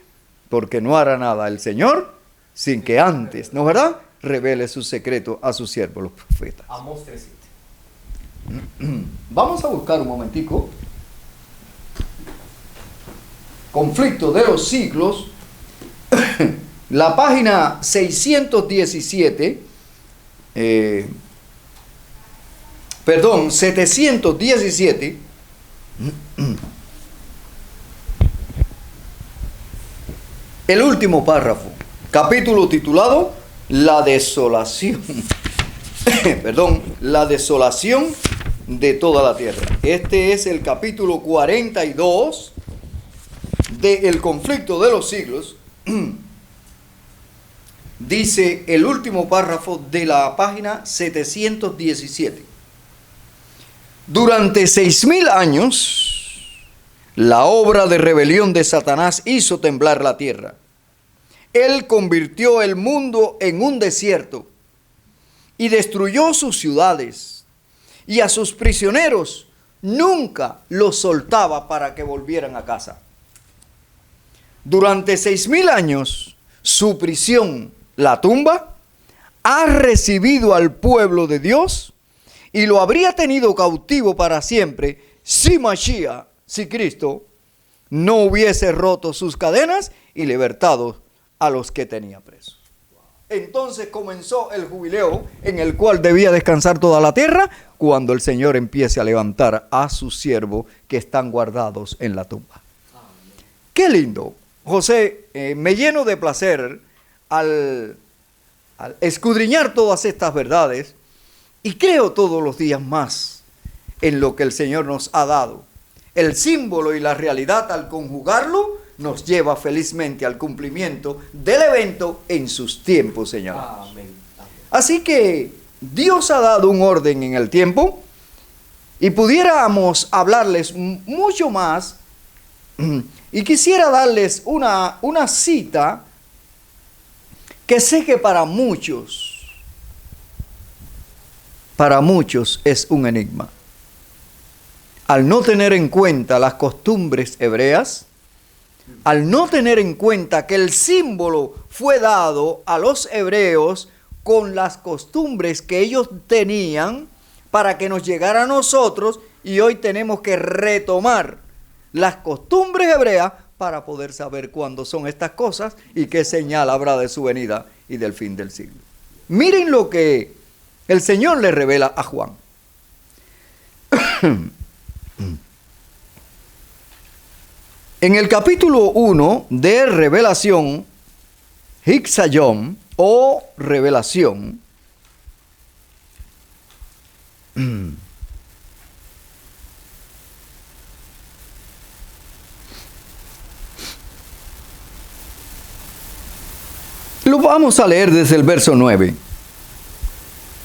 porque no hará nada el Señor sin que antes, ¿no es verdad?, revele su secreto a sus siervos, los profetas. Amós 3:7. Vamos a buscar un momentico. Conflicto de los siglos. La página 617, 717. El último párrafo, capítulo titulado La desolación. La desolación de toda la tierra. Este es el capítulo 42 del conflicto de los siglos. Dice el último párrafo de la página 717. Durante 6000 años, la obra de rebelión de Satanás hizo temblar la tierra. Él convirtió el mundo en un desierto y destruyó sus ciudades, y a sus prisioneros nunca los soltaba para que volvieran a casa. Durante 6000 años, su prisión, la tumba, ha recibido al pueblo de Dios y lo habría tenido cautivo para siempre si Mashiach, si Cristo, no hubiese roto sus cadenas y libertado a los que tenía presos. Entonces comenzó el jubileo en el cual debía descansar toda la tierra cuando el Señor empiece a levantar a sus siervos que están guardados en la tumba. ¡Qué lindo! José, me lleno de placer al escudriñar todas estas verdades y creo todos los días más en lo que el Señor nos ha dado. El símbolo y la realidad al conjugarlo nos lleva felizmente al cumplimiento del evento en sus tiempos señalados. Amén. Así que Dios ha dado un orden en el tiempo y pudiéramos hablarles mucho más y quisiera darles una cita que sé que para muchos es un enigma. Al no tener en cuenta las costumbres hebreas, al no tener en cuenta que el símbolo fue dado a los hebreos con las costumbres que ellos tenían para que nos llegara a nosotros, y hoy tenemos que retomar las costumbres hebreas para poder saber cuándo son estas cosas y qué señal habrá de su venida y del fin del siglo. Miren lo que el Señor le revela a Juan. En el capítulo 1 de Revelación, Hixayom o Revelación, lo vamos a leer desde el verso 9,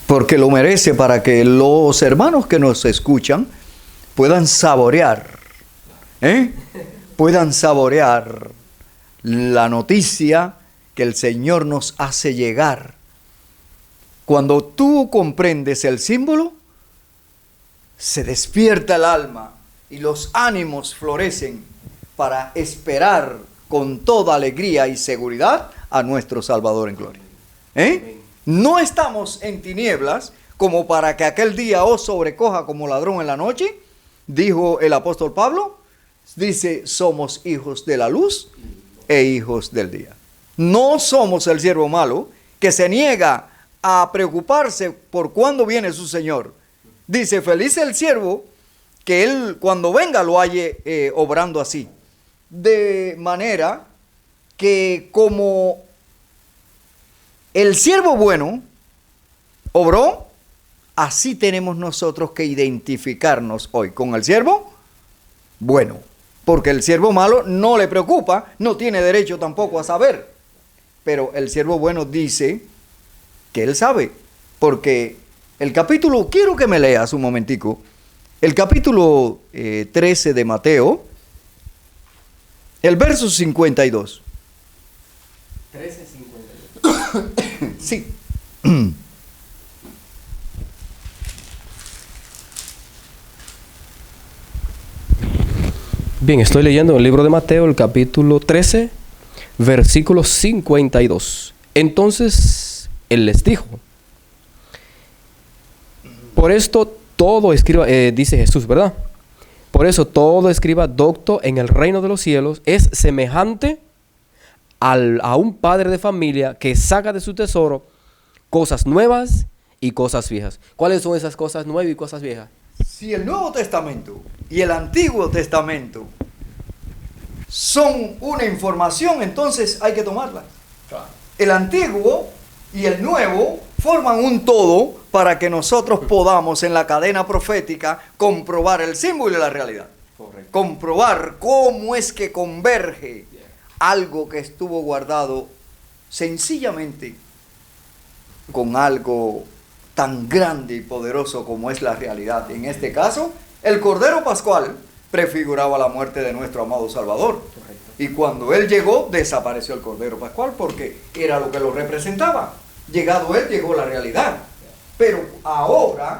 porque lo merece para que los hermanos que nos escuchan puedan saborear, puedan saborear la noticia que el Señor nos hace llegar. Cuando tú comprendes el símbolo, se despierta el alma y los ánimos florecen para esperar con toda alegría y seguridad a nuestro Salvador en gloria. No estamos en tinieblas como para que aquel día os sobrecoja como ladrón en la noche, dijo el apóstol Pablo. Dice, somos hijos de la luz e hijos del día. No somos el siervo malo que se niega a preocuparse por cuándo viene su Señor. Dice, feliz el siervo que él cuando venga lo halle obrando así. De manera que como el siervo bueno obró, así tenemos nosotros que identificarnos hoy con el siervo bueno. Porque el siervo malo no le preocupa, no tiene derecho tampoco a saber. Pero el siervo bueno dice que él sabe. Porque el capítulo, quiero que me leas un momentico, el capítulo 13 de Mateo, el verso 52. 13:52. Sí. Bien, estoy leyendo el libro de Mateo, el capítulo 13, versículo 52. Entonces, él les dijo, por esto todo escriba, dice Jesús, ¿verdad? Por eso todo escriba docto en el reino de los cielos es semejante a un padre de familia que saca de su tesoro cosas nuevas y cosas viejas. ¿Cuáles son esas cosas nuevas y cosas viejas? Si el Nuevo Testamento y el Antiguo Testamento son una información, entonces hay que tomarla. Claro. El Antiguo y el Nuevo forman un todo para que nosotros podamos en la cadena profética comprobar el símbolo y la realidad. Correcto. Comprobar cómo es que converge algo que estuvo guardado sencillamente con algo tan grande y poderoso como es la realidad. En este caso, el Cordero Pascual prefiguraba la muerte de nuestro amado Salvador. Correcto. Y cuando Él llegó, desapareció el Cordero Pascual porque era lo que lo representaba. Llegado Él, llegó la realidad. Pero ahora,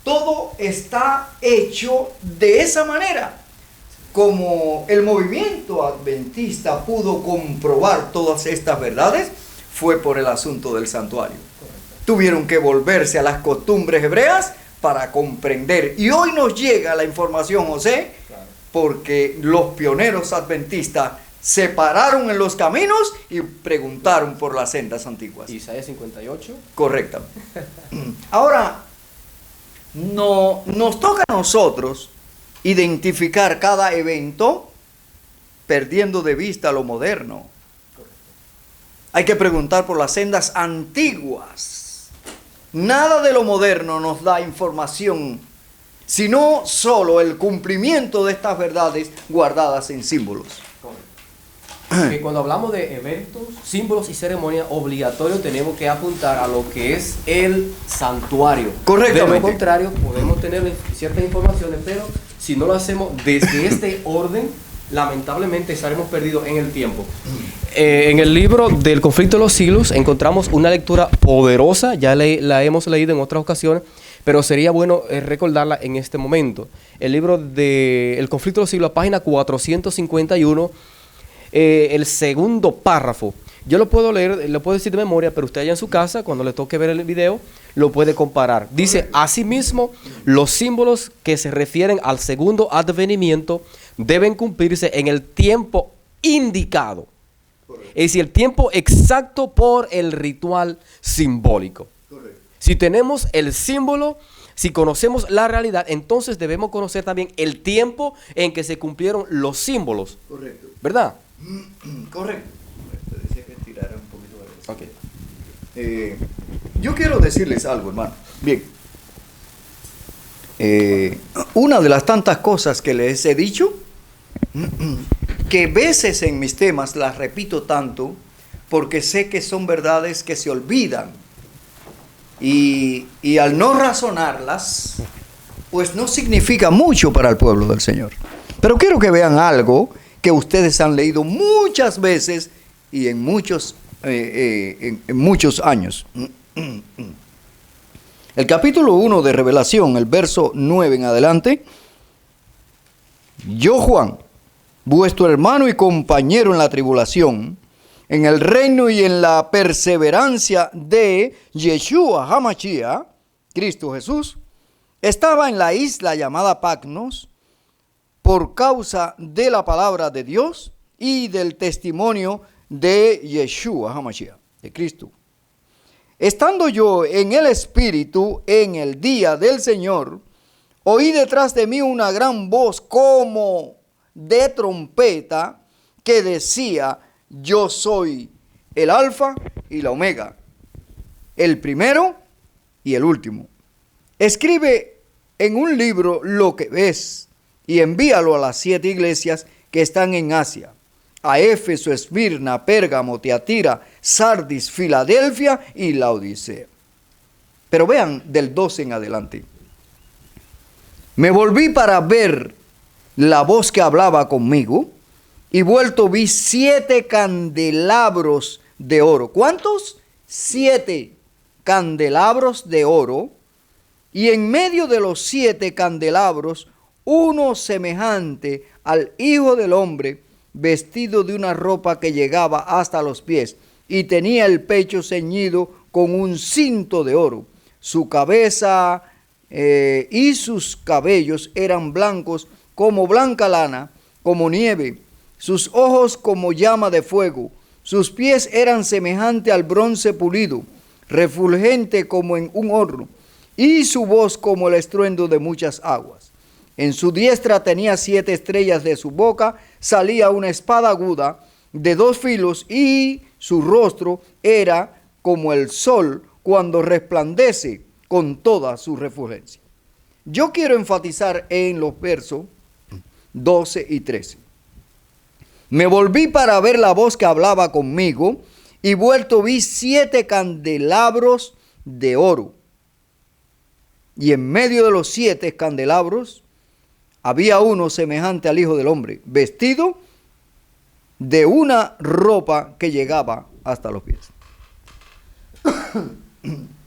todo está hecho de esa manera. Como el movimiento adventista pudo comprobar todas estas verdades, fue por el asunto del santuario. Tuvieron que volverse a las costumbres hebreas para comprender. Y hoy nos llega la información, José, porque los pioneros adventistas se pararon en los caminos y preguntaron por las sendas antiguas. Isaías 58. Correcto. Ahora, no, nos toca a nosotros identificar cada evento perdiendo de vista lo moderno. Hay que preguntar por las sendas antiguas. Nada de lo moderno nos da información, sino solo el cumplimiento de estas verdades guardadas en símbolos. Que cuando hablamos de eventos, símbolos y ceremonias, obligatorio tenemos que apuntar a lo que es el santuario. Correctamente. De lo contrario, podemos tener ciertas informaciones, pero si no lo hacemos desde este orden, lamentablemente estaremos perdidos en el tiempo. En el libro del conflicto de los siglos encontramos una lectura poderosa, ya la hemos leído en otras ocasiones, pero sería bueno recordarla en este momento. El libro del conflicto de los siglos, página 451, el segundo párrafo. Yo lo puedo leer, lo puedo decir de memoria, pero usted allá en su casa, cuando le toque ver el video, lo puede comparar. Dice, asimismo, los símbolos que se refieren al segundo advenimiento deben cumplirse en el tiempo indicado. Es decir, el tiempo exacto por el ritual simbólico. Correcto. Si tenemos el símbolo, si conocemos la realidad, entonces debemos conocer también el tiempo en que se cumplieron los símbolos. Correcto. ¿Verdad? Correcto. Decía que tirara un poquito de eso. Okay. Yo quiero decirles algo, hermano. Bien. Una de las tantas cosas que les he dicho, que veces en mis temas las repito tanto, porque sé que son verdades que se olvidan. Y al no razonarlas, pues no significa mucho para el pueblo del Señor. Pero quiero que vean algo que ustedes han leído muchas veces y en muchos años. El capítulo 1 de Revelación, el verso 9 en adelante. Yo, Juan, vuestro hermano y compañero en la tribulación, en el reino y en la perseverancia de Yeshua HaMashiach, Cristo Jesús, estaba en la isla llamada Patmos por causa de la palabra de Dios y del testimonio de Yeshua HaMashiach, de Cristo. Estando yo en el Espíritu en el día del Señor, oí detrás de mí una gran voz como de trompeta que decía: yo soy el Alfa y la Omega, el primero y el último. Escribe en un libro lo que ves y envíalo a las 7 iglesias que están en Asia: a Éfeso, Esmirna, Pérgamo, Tiatira, Sardis, Filadelfia y Laodicea. Pero vean del 12 en adelante. Me volví para ver la voz que hablaba conmigo, y vuelto vi 7 candelabros de oro. ¿Cuántos? 7 candelabros de oro, y en medio de los 7 candelabros, uno semejante al Hijo del Hombre, vestido de una ropa que llegaba hasta los pies, y tenía el pecho ceñido con un cinto de oro. Su cabeza y sus cabellos eran blancos como blanca lana, como nieve, sus ojos como llama de fuego, sus pies eran semejante al bronce pulido, refulgente como en un horno, y su voz como el estruendo de muchas aguas. En su diestra tenía 7 estrellas, de su boca salía una espada aguda de 2 filos, y su rostro era como el sol cuando resplandece con toda su refulgencia. Yo quiero enfatizar en los versos 12 y 13. Me volví para ver la voz que hablaba conmigo, y vuelto vi 7 candelabros de oro. Y en medio de los 7 candelabros había uno semejante al Hijo del Hombre, vestido de una ropa que llegaba hasta los pies.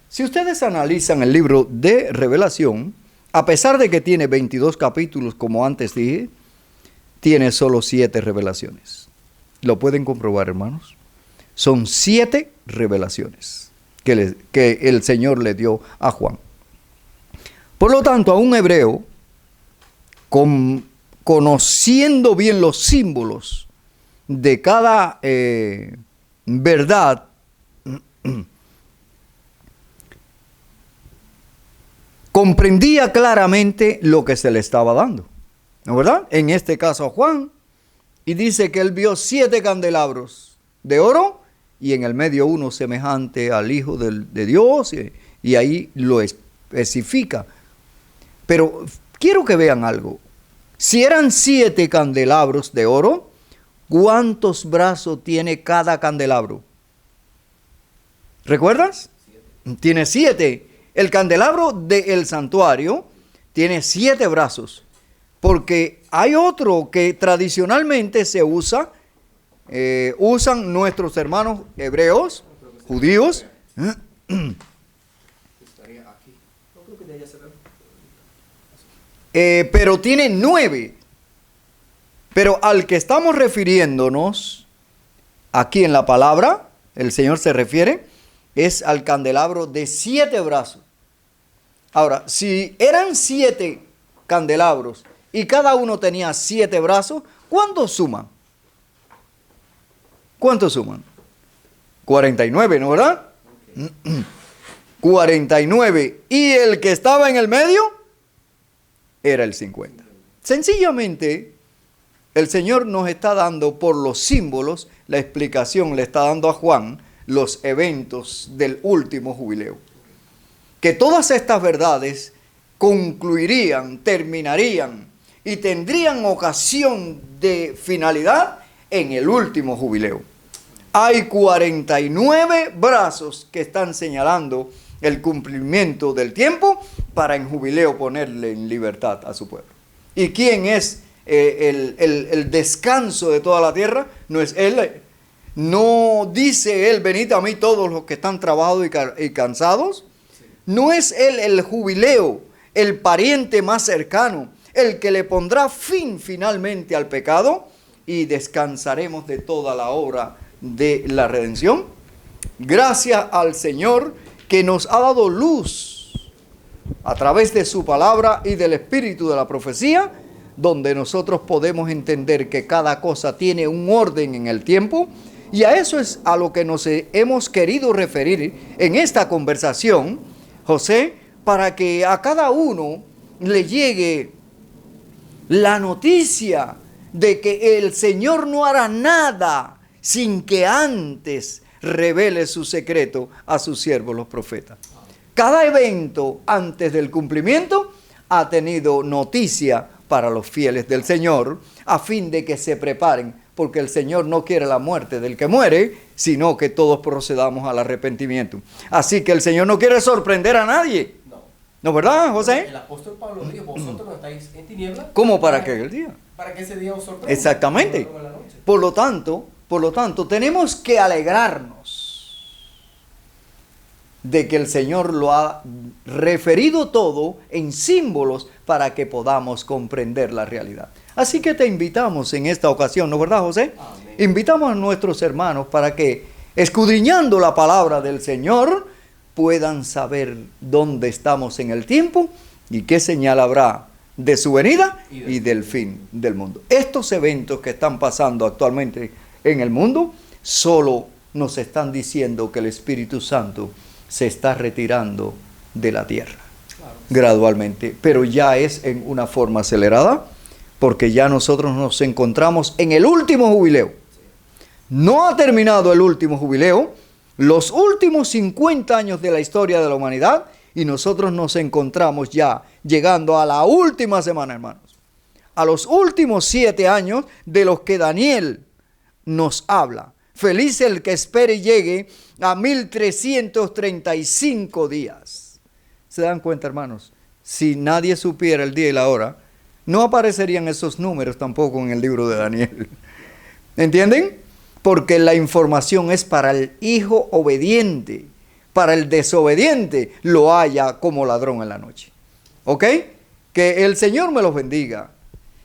Si ustedes analizan el libro de Revelación, a pesar de que tiene 22 capítulos, como antes dije, tiene solo 7 revelaciones. ¿Lo pueden comprobar, hermanos? Son 7 revelaciones que el Señor le dio a Juan. Por lo tanto, a un hebreo, conociendo bien los símbolos de cada verdad, comprendía claramente lo que se le estaba dando, ¿no es verdad? En este caso a Juan, y dice que él vio 7 candelabros de oro, y en el medio uno semejante al Hijo de Dios, y ahí lo especifica. Pero quiero que vean algo. Si eran 7 candelabros de oro, ¿cuántos brazos tiene cada candelabro? ¿Recuerdas? 7. Tiene 7. El candelabro del santuario tiene 7 brazos, porque hay otro que tradicionalmente se usan nuestros hermanos hebreos, judíos. Pero tiene 9. Pero al que estamos refiriéndonos aquí en la palabra, el Señor se refiere, es al candelabro de 7 brazos. Ahora, si eran 7 candelabros y cada uno tenía 7 brazos, ¿cuántos suman? ¿Cuántos suman? 49, ¿no, verdad? 49. Y el que estaba en el medio era el 50. Sencillamente, el Señor nos está dando por los símbolos, la explicación le está dando a Juan los eventos del último jubileo. Que todas estas verdades concluirían, terminarían y tendrían ocasión de finalidad en el último jubileo. Hay 49 brazos que están señalando el cumplimiento del tiempo para en jubileo ponerle en libertad a su pueblo. ¿Y quién es el descanso de toda la tierra? No es Él. No dice Él: venid a mí todos los que están trabajados y cansados. No es Él el jubileo, el pariente más cercano, el que le pondrá fin finalmente al pecado, y descansaremos de toda la obra de la redención. Gracias al Señor que nos ha dado luz a través de su palabra y del espíritu de la profecía, donde nosotros podemos entender que cada cosa tiene un orden en el tiempo, y a eso es a lo que nos hemos querido referir en esta conversación, José, para que a cada uno le llegue la noticia de que el Señor no hará nada sin que antes revele su secreto a sus siervos los profetas. Cada evento antes del cumplimiento ha tenido noticia para los fieles del Señor, a fin de que se preparen, porque el Señor no quiere la muerte del que muere, sino que todos procedamos al arrepentimiento. Así que el Señor no quiere sorprender a nadie. ¿No, verdad, José? El apóstol Pablo dijo, vosotros no estáis en tinieblas. ¿Cómo para qué el día? Para que ese día os sorprenda. Exactamente. Por lo tanto, tenemos que alegrarnos de que el Señor lo ha referido todo en símbolos para que podamos comprender la realidad. Así que te invitamos en esta ocasión, ¿no, verdad, José? Amén. Invitamos a nuestros hermanos para que, escudriñando la palabra del Señor, puedan saber dónde estamos en el tiempo y qué señal habrá de su venida y del fin del mundo. Estos eventos que están pasando actualmente en el mundo solo nos están diciendo que el Espíritu Santo se está retirando de la tierra, claro, gradualmente, pero ya es en una forma acelerada, porque ya nosotros nos encontramos en el último jubileo. No ha terminado el último jubileo, los últimos 50 años de la historia de la humanidad, y nosotros nos encontramos ya llegando a la última semana, hermanos, a los últimos 7 años de los que Daniel nos habla. Feliz el que espere y llegue a 1335 días. ¿Se dan cuenta, hermanos? Si nadie supiera el día y la hora, no aparecerían esos números tampoco en el libro de Daniel. ¿Entienden? Porque la información es para el hijo obediente. Para el desobediente lo haya como ladrón en la noche. ¿Ok? Que el Señor me los bendiga.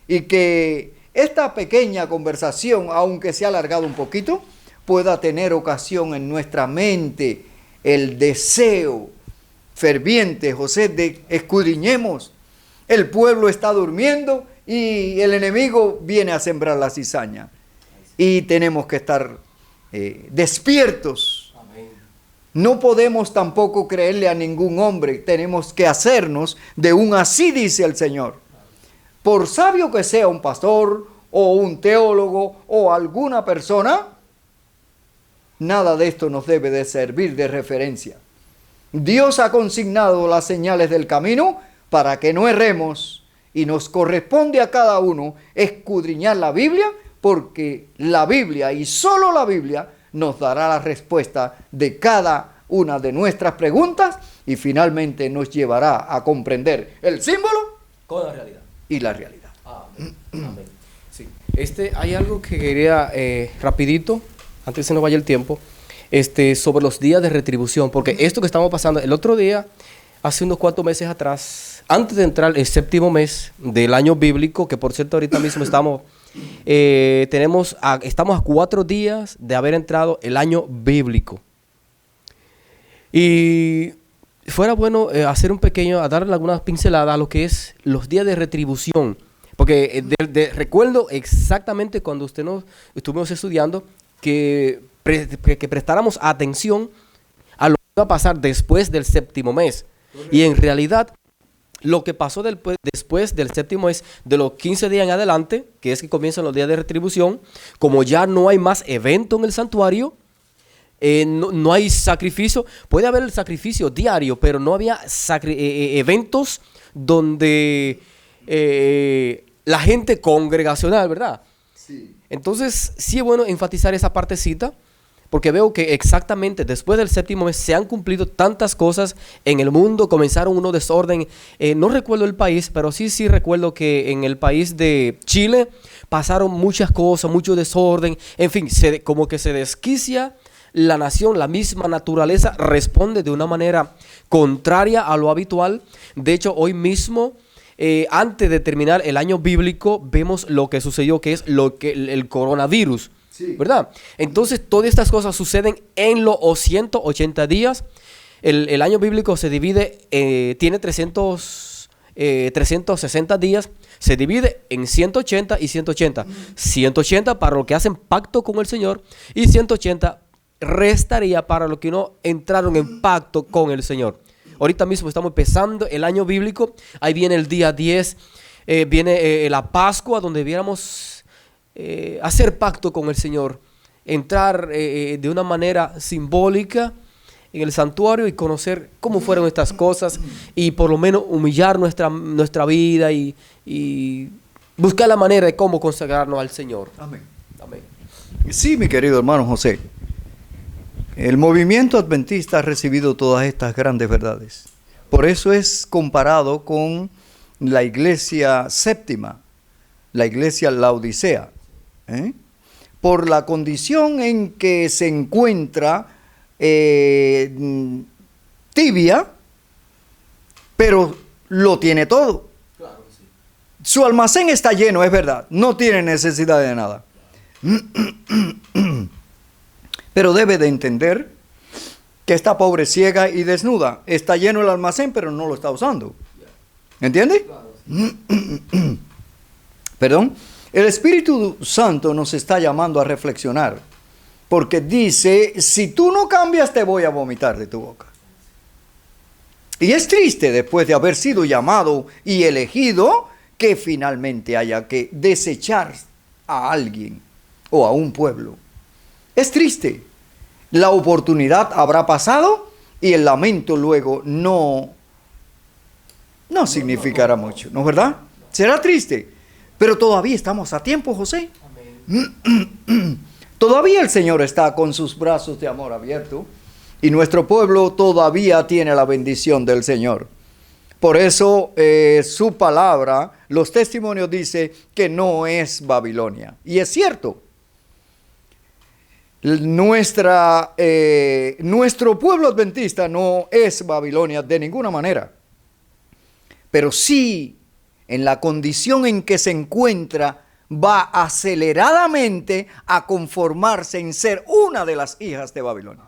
Y que esta pequeña conversación, aunque se ha alargado un poquito, pueda tener ocasión en nuestra mente el deseo ferviente, José, de escudriñemos. El pueblo está durmiendo y el enemigo viene a sembrar la cizaña. Y tenemos que estar despiertos. Amén. No podemos tampoco creerle a ningún hombre. Tenemos que hacernos de un así dice el Señor. Por sabio que sea un pastor o un teólogo o alguna persona, nada de esto nos debe de servir de referencia. Dios ha consignado las señales del camino para que no erremos, y nos corresponde a cada uno escudriñar la Biblia, porque la Biblia y solo la Biblia nos dará la respuesta de cada una de nuestras preguntas y finalmente nos llevará a comprender el símbolo con la realidad y la realidad. Amén. Amén. Sí. Hay algo que quería rapidito, antes que se nos vaya el tiempo, sobre los días de retribución, porque esto que estamos pasando, el otro día, hace unos cuantos meses atrás, antes de entrar el séptimo mes del año bíblico, que por cierto ahorita mismo estamos a 4 días de haber entrado el año bíblico. Y fuera bueno darle algunas pinceladas a lo que es los días de retribución, porque recuerdo exactamente cuando estuvimos estudiando que prestáramos atención a lo que iba a pasar después del séptimo mes. Y en realidad, lo que pasó después del séptimo mes, de los 15 días en adelante, que es que comienzan los días de retribución, como ya no hay más evento en el santuario, no hay sacrificio. Puede haber el sacrificio diario, pero no había eventos donde la gente congregacional, ¿verdad? Sí. Entonces, sí es bueno enfatizar esa partecita, porque veo que exactamente después del séptimo mes se han cumplido tantas cosas en el mundo, comenzaron unos desorden. No recuerdo el país, pero sí recuerdo que en el país de Chile pasaron muchas cosas, mucho desorden. En fin, como que se desquicia la nación, la misma naturaleza responde de una manera contraria a lo habitual. De hecho, hoy mismo, antes de terminar el año bíblico, vemos lo que sucedió, que es el coronavirus. Sí. ¿verdad? Entonces, todas estas cosas suceden en los 180 días. El año bíblico se divide, tiene 360 días, se divide en 180 y 180. 180 para los que hacen pacto con el Señor y 180 restaría para los que no entraron en pacto con el Señor. Ahorita mismo estamos empezando el año bíblico, ahí viene el día 10, viene la Pascua, donde debiéramos hacer pacto con el Señor, entrar de una manera simbólica en el santuario y conocer cómo fueron estas cosas y por lo menos humillar nuestra vida y buscar la manera de cómo consagrarnos al Señor. Amén. Amén. Sí, mi querido hermano José. El movimiento adventista ha recibido todas estas grandes verdades. Por eso es comparado con la iglesia séptima, la iglesia Laodicea, por la condición en que se encuentra tibia, pero lo tiene todo. Claro, sí. Su almacén está lleno, es verdad, no tiene necesidad de nada. Pero debe de entender que está pobre, ciega y desnuda. Está lleno el almacén, pero no lo está usando. ¿Entiende? Claro, sí. Perdón. El Espíritu Santo nos está llamando a reflexionar. Porque dice, si tú no cambias, te voy a vomitar de tu boca. Y es triste, después de haber sido llamado y elegido, que finalmente haya que desechar a alguien o a un pueblo. Es triste. La oportunidad habrá pasado y el lamento luego no significará mucho, ¿no es verdad? Será triste, pero todavía estamos a tiempo, José. Amén. Todavía el Señor está con sus brazos de amor abiertos y nuestro pueblo todavía tiene la bendición del Señor. Por eso su palabra, los testimonios dice que no es Babilonia. Y es cierto. Nuestro pueblo adventista no es Babilonia de ninguna manera. Pero sí, en la condición en que se encuentra, va aceleradamente a conformarse en ser una de las hijas de Babilonia.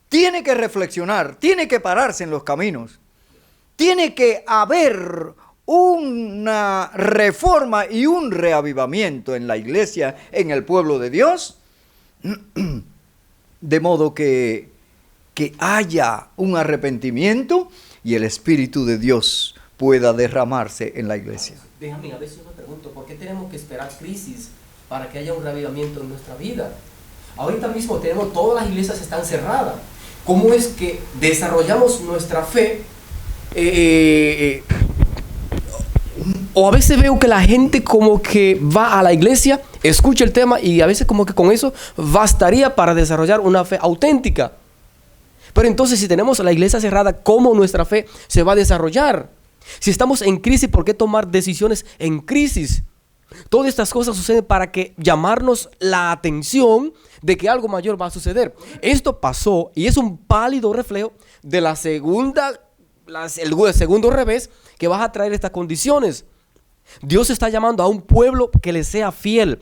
Tiene que reflexionar, tiene que pararse en los caminos. Tiene que haber una reforma y un reavivamiento en la iglesia, en el pueblo de Dios, de modo que haya un arrepentimiento y el Espíritu de Dios pueda derramarse en la iglesia. Déjame, a veces me pregunto, ¿por qué tenemos que esperar crisis para que haya un reavivamiento en nuestra vida? Ahorita mismo todas las iglesias están cerradas. ¿Cómo es que desarrollamos nuestra fe? O a veces veo que la gente como que va a la iglesia, escucha el tema y a veces como que con eso bastaría para desarrollar una fe auténtica. Pero entonces si tenemos la iglesia cerrada, ¿cómo nuestra fe se va a desarrollar? Si estamos en crisis, ¿por qué tomar decisiones en crisis? Todas estas cosas suceden para que llamarnos la atención de que algo mayor va a suceder. Esto pasó y es un pálido reflejo de el segundo revés que va a traer estas condiciones. Dios está llamando a un pueblo que le sea fiel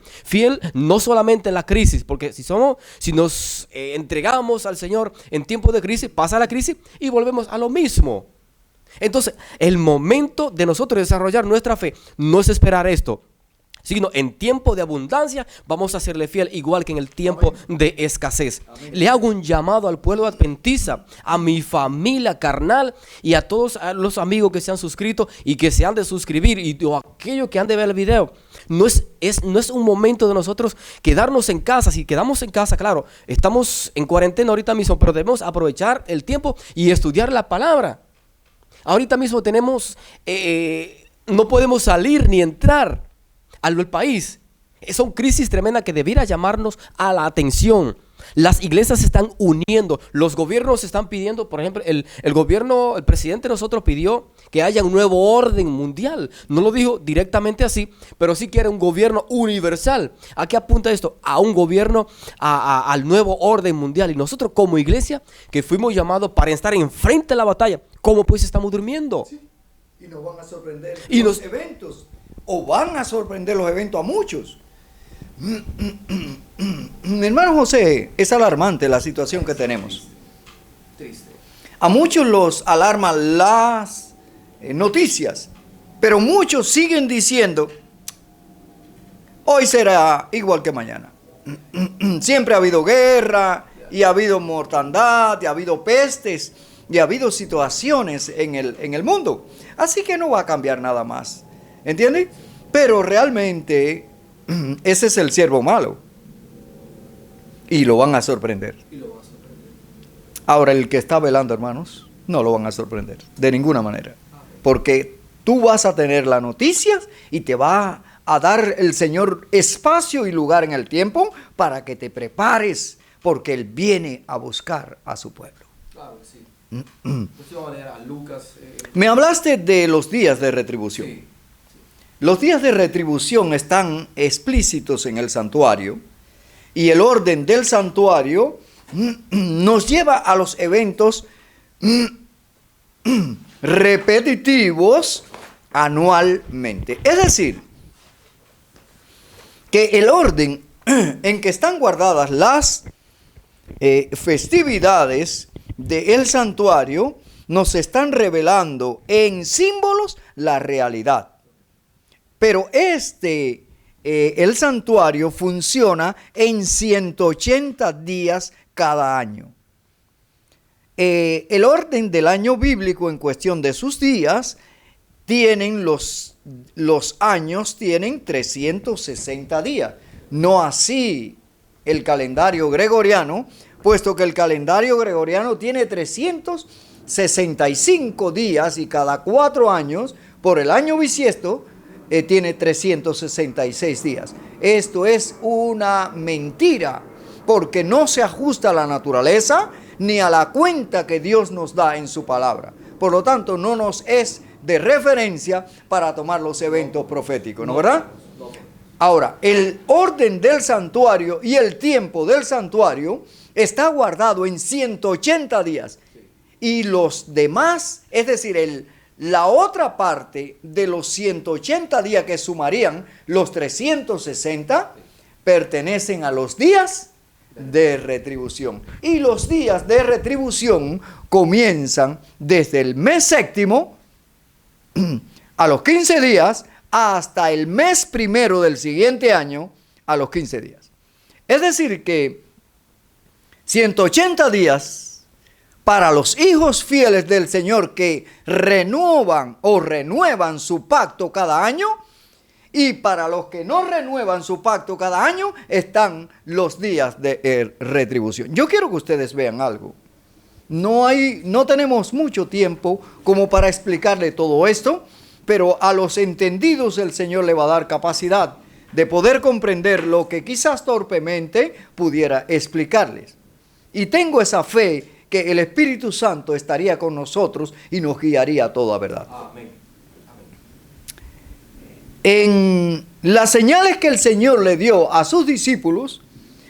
no solamente en la crisis, porque si nos entregamos al Señor en tiempo de crisis, pasa la crisis y volvemos a lo mismo. Entonces, el momento de nosotros desarrollar nuestra fe no es esperar esto, sino en tiempo de abundancia vamos a serle fiel, igual que en el tiempo de escasez. Le hago un llamado al pueblo adventista, a mi familia carnal y a todos los amigos que se han suscrito y que se han de suscribir y a aquellos que han de ver el video. No es un momento de nosotros quedarnos en casa. Si quedamos en casa, claro, estamos en cuarentena ahorita mismo, pero debemos aprovechar el tiempo y estudiar la palabra. Ahorita mismo no podemos salir ni entrar al país. Son crisis tremendas que debiera llamarnos a la atención. Las iglesias se están uniendo, los gobiernos están pidiendo, por ejemplo, el presidente de nosotros pidió que haya un nuevo orden mundial. No lo dijo directamente así, pero sí quiere un gobierno universal. ¿A qué apunta esto? A un gobierno, al nuevo orden mundial. Y nosotros como iglesia, que fuimos llamados para estar enfrente de la batalla, ¿cómo pues estamos durmiendo? Sí. Y nos van a sorprender los eventos. O van a sorprender los eventos a muchos. Mi hermano José, es alarmante la situación que tenemos. Triste. A muchos los alarman las noticias, pero muchos siguen diciendo, hoy será igual que mañana. Siempre ha habido guerra, y ha habido mortandad, y ha habido pestes, y ha habido situaciones en el mundo. Así que no va a cambiar nada más. ¿Entiende? Pero realmente ese es el siervo malo. Y lo van a sorprender. Ahora, el que está velando, hermanos, no lo van a sorprender de ninguna manera. Porque tú vas a tener las noticias y te va a dar el Señor espacio y lugar en el tiempo para que te prepares, porque Él viene a buscar a su pueblo. Claro que sí. Entonces vamos a leer a Lucas. Me hablaste de los días de retribución. Sí. Los días de retribución están explícitos en el santuario, y el orden del santuario nos lleva a los eventos repetitivos anualmente. Es decir, que el orden en que están guardadas las festividades del santuario nos están revelando en símbolos la realidad. Pero el santuario funciona en 180 días cada año. El orden del año bíblico en cuestión de sus días, tienen los años tienen 360 días. No así el calendario gregoriano, puesto que el calendario gregoriano tiene 365 días y cada 4 años, por el año bisiesto, tiene 366 días. Esto es una mentira, porque no se ajusta a la naturaleza ni a la cuenta que Dios nos da en su palabra. Por lo tanto, no nos es de referencia para tomar los eventos proféticos, ¿no verdad? Ahora, el orden del santuario y el tiempo del santuario está guardado en 180 días. Y los demás, es decir, la otra parte de los 180 días que sumarían los 360, pertenecen a los días de retribución. Y los días de retribución comienzan desde el mes séptimo, a los 15 días, hasta el mes primero del siguiente año, a los 15 días. Es decir que 180 días para los hijos fieles del Señor que renuevan su pacto cada año, y para los que no renuevan su pacto cada año están los días de retribución. Yo quiero que ustedes vean algo. No tenemos mucho tiempo como para explicarle todo esto, pero a los entendidos el Señor le va a dar capacidad de poder comprender lo que quizás torpemente pudiera explicarles. Y tengo esa fe que el Espíritu Santo estaría con nosotros y nos guiaría a toda verdad. Amén. En las señales que el Señor le dio a sus discípulos,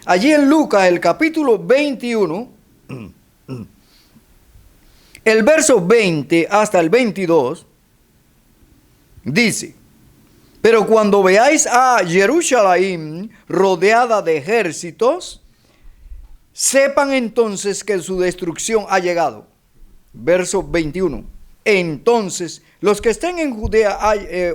allí en Lucas, el capítulo 21, el verso 20 hasta el 22, dice: pero cuando veáis a Jerusalén rodeada de ejércitos, sepan entonces que su destrucción ha llegado. Verso 21. Entonces los que estén en Judea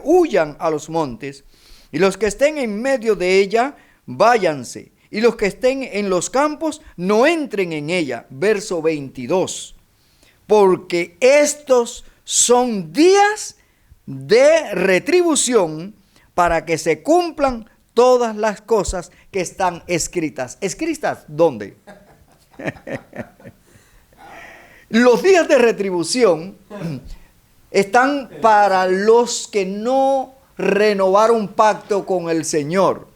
huyan a los montes, y los que estén en medio de ella váyanse, y los que estén en los campos no entren en ella. Verso 22. Porque estos son días de retribución, para que se cumplan todas las cosas que están escritas. ¿Escritas dónde? Los días de retribución están para los que no renovaron pacto con el Señor.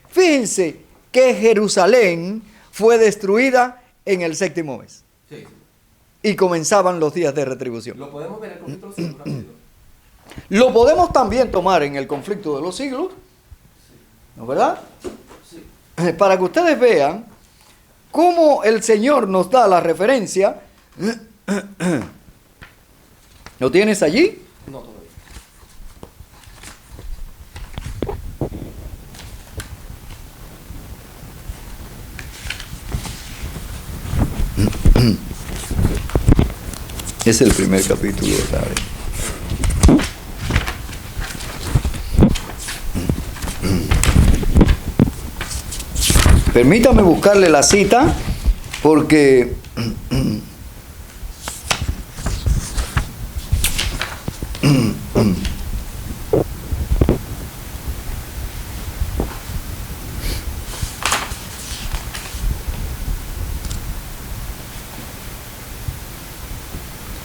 Fíjense que Jerusalén fue destruida en el séptimo mes. Sí. Y comenzaban los días de retribución. Lo podemos ver en el capítulo 5 rápido. Lo podemos también tomar en el conflicto de los siglos, ¿no es verdad? Sí. Para que ustedes vean cómo el Señor nos da la referencia. ¿Lo tienes allí? No, todavía. Es el primer capítulo de la ley. Permítame buscarle la cita porque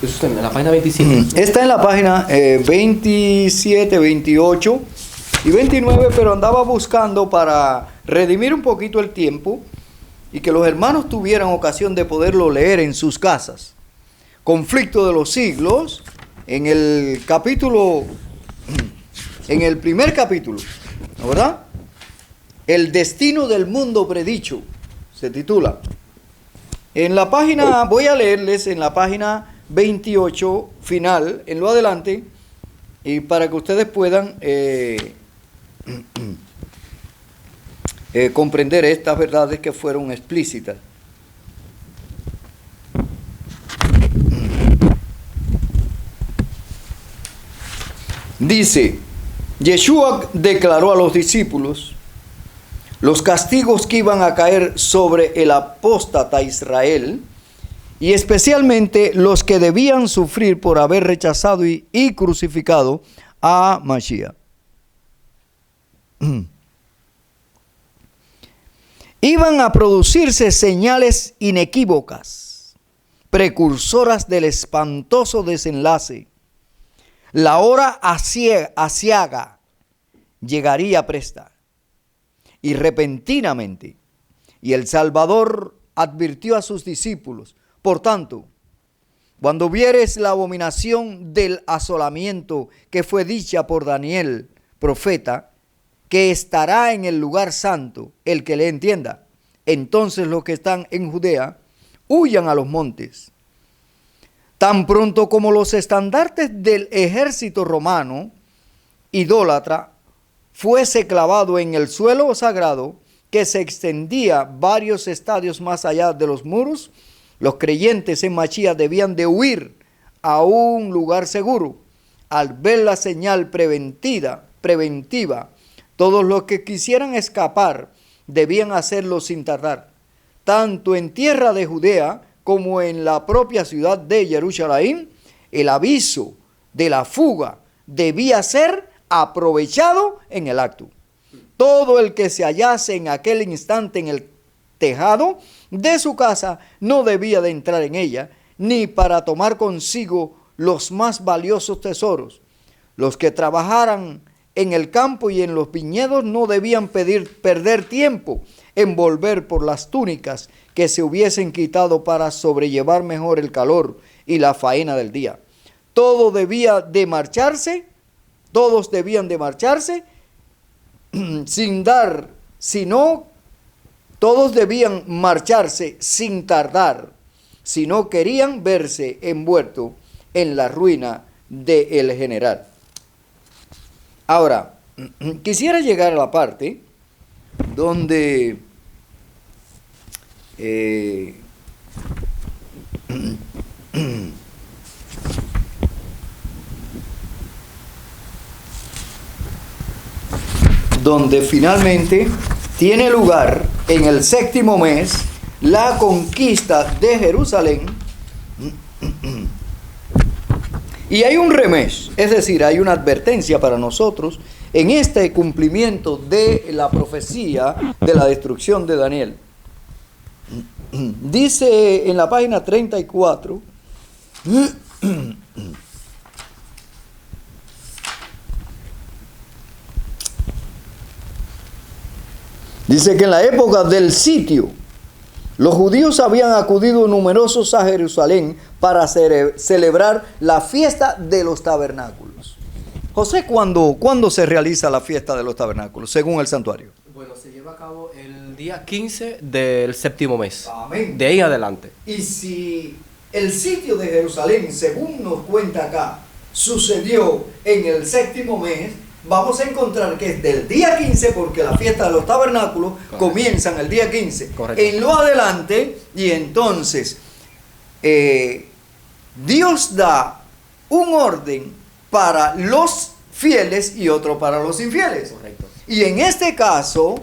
Eso está en la página 27. está en la página 27, 28 y 29, pero andaba buscando para redimir un poquito el tiempo y que los hermanos tuvieran ocasión de poderlo leer en sus casas. Conflicto de los siglos, en el capítulo, en el primer capítulo, ¿no, verdad? El destino del mundo predicho, se titula. En la página, voy a leerles en la página 28 final, en lo adelante, y para que ustedes puedan comprender estas verdades que fueron explícitas. Dice, Yeshua declaró a los discípulos los castigos que iban a caer sobre el apóstata Israel, y especialmente los que debían sufrir por haber rechazado y crucificado a Mashiach. Iban a producirse señales inequívocas, precursoras del espantoso desenlace. La hora aciaga llegaría presta y repentinamente, y el Salvador advirtió a sus discípulos: por tanto, cuando vieres la abominación del asolamiento que fue dicha por Daniel, profeta, que estará en el lugar santo, el que le entienda, entonces los que están en Judea huyan a los montes. Tan pronto como los estandartes del ejército romano, idólatra, fuese clavado en el suelo sagrado, que se extendía varios estadios más allá de los muros, los creyentes en Mashiach debían de huir a un lugar seguro. Al ver la señal preventiva, todos los que quisieran escapar debían hacerlo sin tardar. Tanto en tierra de Judea como en la propia ciudad de Jerusalén, el aviso de la fuga debía ser aprovechado en el acto. Todo el que se hallase en aquel instante en el tejado de su casa no debía de entrar en ella, ni para tomar consigo los más valiosos tesoros. Los que trabajaran en el campo y en los viñedos no debían perder tiempo en volver por las túnicas que se hubiesen quitado para sobrellevar mejor el calor y la faena del día. Todos debían de marcharse todos debían marcharse sin tardar, si no querían verse envueltos en la ruina del general. Ahora, quisiera llegar a la parte donde donde finalmente tiene lugar en el 7º mes la conquista de Jerusalén. Y hay un remés, es decir, hay una advertencia para nosotros en este cumplimiento de la profecía de la destrucción de Daniel. Dice en la página 34, dice que en la época del sitio, los judíos habían acudido numerosos a Jerusalén para celebrar la fiesta de los tabernáculos. José, ¿cuándo se realiza la fiesta de los tabernáculos, según el santuario? Bueno, se lleva a cabo el día 15 del 7º mes. Amén. De ahí adelante. Y si el sitio de Jerusalén, según nos cuenta acá, sucedió en el 7º mes, vamos a encontrar que es del día 15, porque la fiesta de los tabernáculos comienzan el día 15. Correcto. En lo adelante, y entonces Dios da un orden para los fieles y otro para los infieles. Correcto. Y en este caso,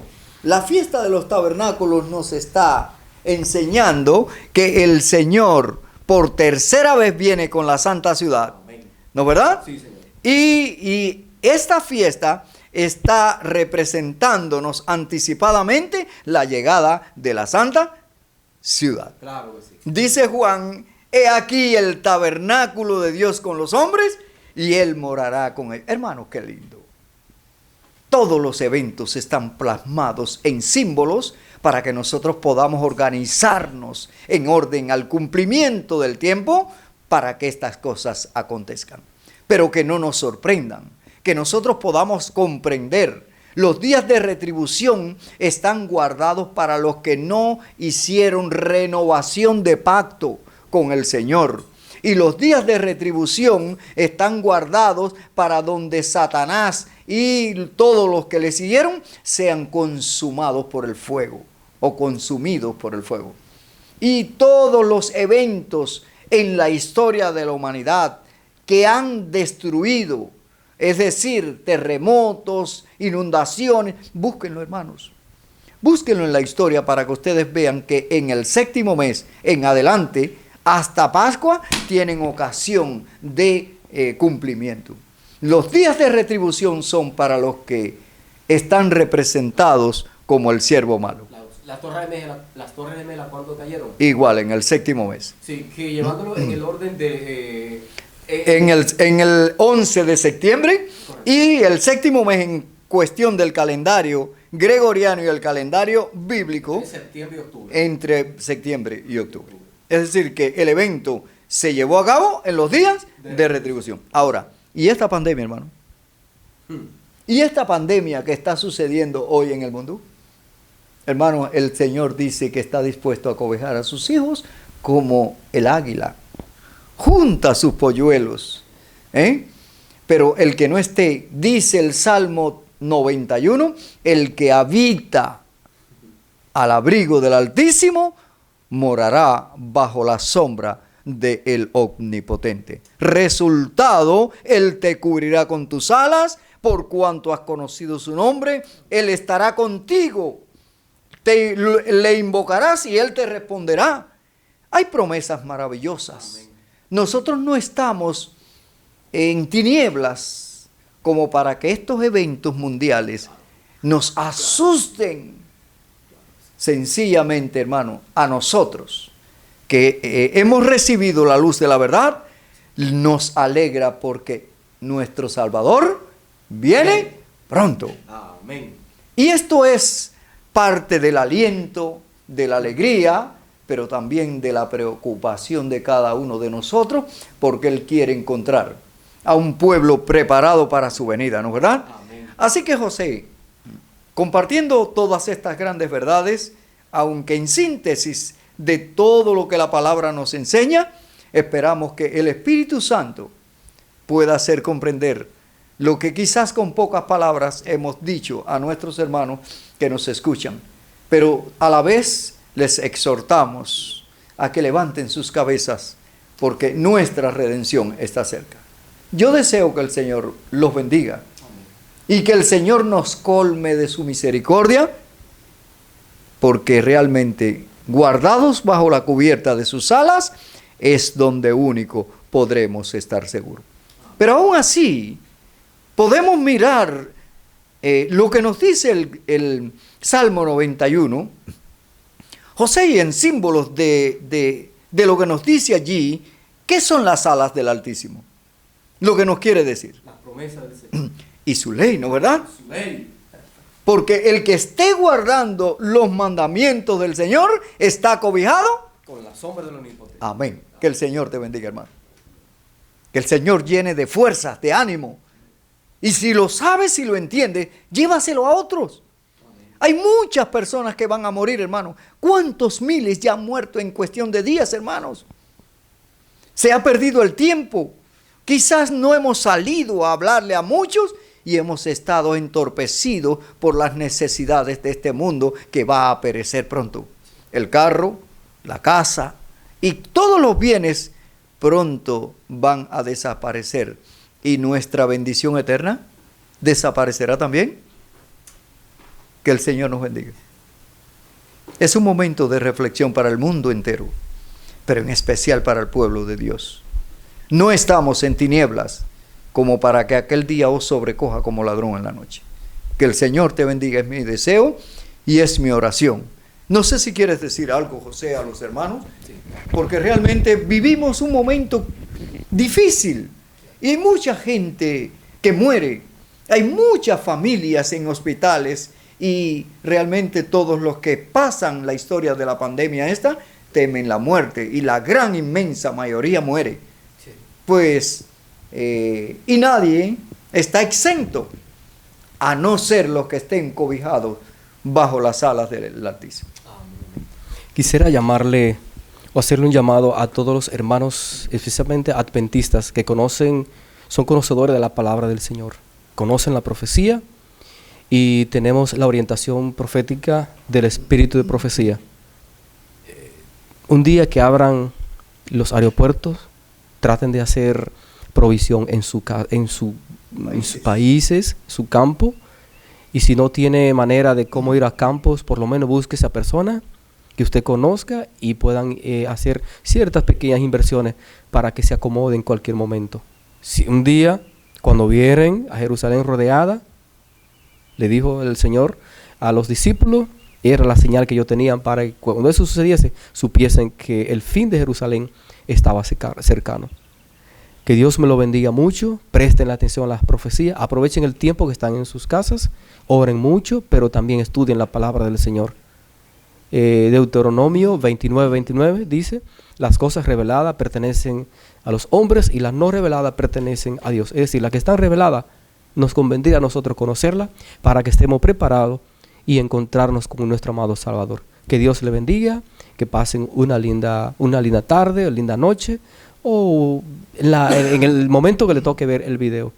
la fiesta de los tabernáculos nos está enseñando que el Señor por tercera vez viene con la santa ciudad. Amén. ¿No, verdad? Sí, Señor. Y esta fiesta está representándonos anticipadamente la llegada de la santa ciudad. Claro que sí. Dice Juan, he aquí el tabernáculo de Dios con los hombres y Él morará con él. Hermano, qué lindo. Todos los eventos están plasmados en símbolos para que nosotros podamos organizarnos en orden al cumplimiento del tiempo para que estas cosas acontezcan. Pero que no nos sorprendan, que nosotros podamos comprender. Los días de retribución están guardados para los que no hicieron renovación de pacto con el Señor. Y los días de retribución están guardados para donde Satanás y todos los que le siguieron sean consumados por el fuego o consumidos por el fuego. Y todos los eventos en la historia de la humanidad que han destruido, es decir, terremotos, inundaciones, búsquenlo, hermanos. Búsquenlo en la historia para que ustedes vean que en el séptimo mes en adelante, hasta Pascua, tienen ocasión de cumplimiento. Los días de retribución son para los que están representados como el siervo malo. Las torres gemelas, ¿cuándo cayeron? Igual, en el séptimo mes. Sí, que llevándolo en el orden de... En el 11 de septiembre. Correcto. Y el séptimo mes en cuestión del calendario gregoriano y el calendario bíblico. Septiembre y octubre. Entre septiembre y octubre. Es decir, que el evento se llevó a cabo en los días de retribución. Ahora, ¿y esta pandemia, hermano? ¿Y esta pandemia que está sucediendo hoy en el mundo? Hermano, el Señor dice que está dispuesto a cobijar a sus hijos como el águila. Junta sus polluelos. Pero el que no esté, dice el Salmo 91, el que habita al abrigo del Altísimo, morará bajo la sombra del Omnipotente. Resultado, Él te cubrirá con tus alas, por cuanto has conocido su nombre, Él estará contigo. Le invocarás y Él te responderá. Hay promesas maravillosas. Amén. Nosotros no estamos en tinieblas como para que estos eventos mundiales nos asusten. Sencillamente, hermano, a nosotros que hemos recibido la luz de la verdad, nos alegra porque nuestro Salvador viene pronto. Amén. Y esto es parte del aliento, de la alegría, pero también de la preocupación de cada uno de nosotros, porque Él quiere encontrar a un pueblo preparado para su venida, ¿no es verdad? Amén. Así que José, compartiendo todas estas grandes verdades, aunque en síntesis de todo lo que la palabra nos enseña, esperamos que el Espíritu Santo pueda hacer comprender lo que quizás con pocas palabras hemos dicho a nuestros hermanos que nos escuchan, pero a la vez les exhortamos a que levanten sus cabezas porque nuestra redención está cerca. Yo deseo que el Señor los bendiga y que el Señor nos colme de su misericordia, porque realmente guardados bajo la cubierta de sus alas es donde único podremos estar seguros. Pero aún así podemos mirar lo que nos dice el Salmo 91, José, y en símbolos de lo que nos dice allí, ¿qué son las alas del Altísimo? Lo que nos quiere decir. Las promesas del Señor. Y su ley, ¿no verdad? Su ley. Porque el que esté guardando los mandamientos del Señor está cobijado con la sombra del Omnipotente. Amén. Que el Señor te bendiga, hermano. Que el Señor llene de fuerzas, de ánimo. Y si lo sabes y lo entiendes, llévaselo a otros. Amén. Hay muchas personas que van a morir, hermano. ¿Cuántos miles ya han muerto en cuestión de días, hermanos? Se ha perdido el tiempo. Quizás no hemos salido a hablarle a muchos y hemos estado entorpecidos por las necesidades de este mundo que va a perecer pronto. El carro, la casa y todos los bienes pronto van a desaparecer y nuestra bendición eterna desaparecerá también. Que el Señor nos bendiga. Es un momento de reflexión para el mundo entero, pero en especial para el pueblo de Dios. No estamos en tinieblas como para que aquel día os sobrecoja como ladrón en la noche. Que el Señor te bendiga, es mi deseo y es mi oración. No sé si quieres decir algo, José, a los hermanos, porque realmente vivimos un momento difícil y hay mucha gente que muere. Hay muchas familias en hospitales y realmente todos los que pasan la historia de la pandemia esta temen la muerte y la gran inmensa mayoría muere. Pues, y nadie está exento, a no ser los que estén cobijados bajo las alas del Altísimo. Quisiera llamarle o hacerle un llamado a todos los hermanos, especialmente adventistas, que son conocedores de la palabra del Señor, conocen la profecía y tenemos la orientación profética del espíritu de profecía. Un día que abran los aeropuertos, traten de hacer provisión en sus países, su campo, y si no tiene manera de cómo ir a campos, por lo menos busque esa persona que usted conozca y puedan hacer ciertas pequeñas inversiones para que se acomode en cualquier momento. Si un día, cuando vieren a Jerusalén rodeada, le dijo el Señor a los discípulos, era la señal que ellos tenían para que cuando eso sucediese, supiesen que el fin de Jerusalén estaba cercano. Que Dios me lo bendiga mucho, presten la atención a las profecías, aprovechen el tiempo que están en sus casas, oren mucho, pero también estudien la palabra del Señor. Deuteronomio 29:29 dice, las cosas reveladas pertenecen a los hombres y las no reveladas pertenecen a Dios. Es decir, las que están reveladas nos convendría a nosotros conocerla para que estemos preparados y encontrarnos con nuestro amado Salvador. Que Dios le bendiga, que pasen una linda tarde, una linda noche o en el momento que le toque ver el video.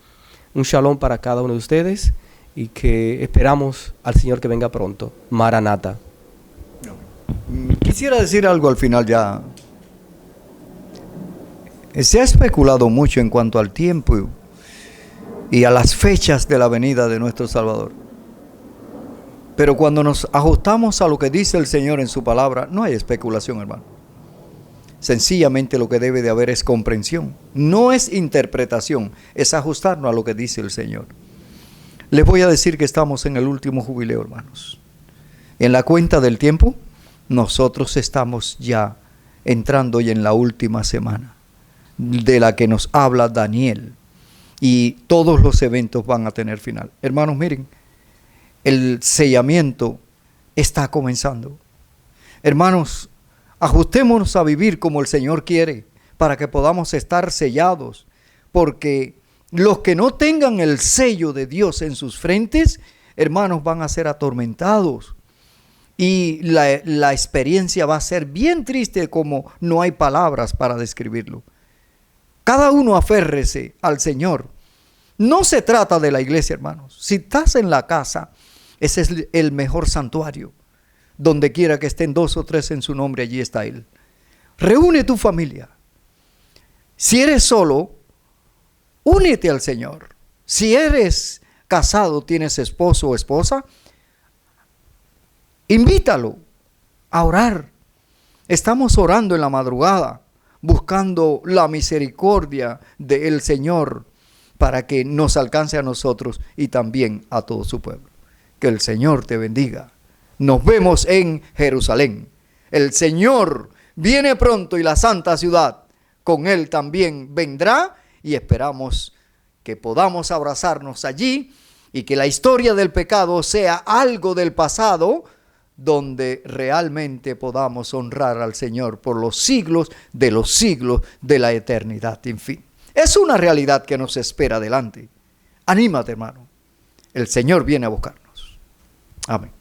Un shalom para cada uno de ustedes y que esperamos al Señor que venga pronto. Maranata. Quisiera decir algo al final ya. Se ha especulado mucho en cuanto al tiempo y a las fechas de la venida de nuestro Salvador. Pero cuando nos ajustamos a lo que dice el Señor en su palabra, no hay especulación, hermano. Sencillamente lo que debe de haber es comprensión. No es interpretación, es ajustarnos a lo que dice el Señor. Les voy a decir que estamos en el último jubileo, hermanos. En la cuenta del tiempo, nosotros estamos ya entrando ya en la última semana de la que nos habla Daniel. Y todos los eventos van a tener final. Hermanos, miren, el sellamiento está comenzando. Hermanos, ajustémonos a vivir como el Señor quiere para que podamos estar sellados. Porque los que no tengan el sello de Dios en sus frentes, hermanos, van a ser atormentados. Y la experiencia va a ser bien triste, como no hay palabras para describirlo. Cada uno aférrese al Señor. No se trata de la iglesia, hermanos. Si estás en la casa, ese es el mejor santuario. Donde quiera que estén 2 o 3 en su nombre, allí está Él. Reúne tu familia. Si eres solo, únete al Señor. Si eres casado, tienes esposo o esposa, invítalo a orar. Estamos orando en la madrugada, buscando la misericordia del Señor para que nos alcance a nosotros y también a todo su pueblo. Que el Señor te bendiga. Nos vemos en Jerusalén. El Señor viene pronto y la santa ciudad con Él también vendrá, y esperamos que podamos abrazarnos allí y que la historia del pecado sea algo del pasado, donde realmente podamos honrar al Señor por los siglos de la eternidad. En fin, es una realidad que nos espera adelante. Anímate, hermano. El Señor viene a buscarnos. Amén.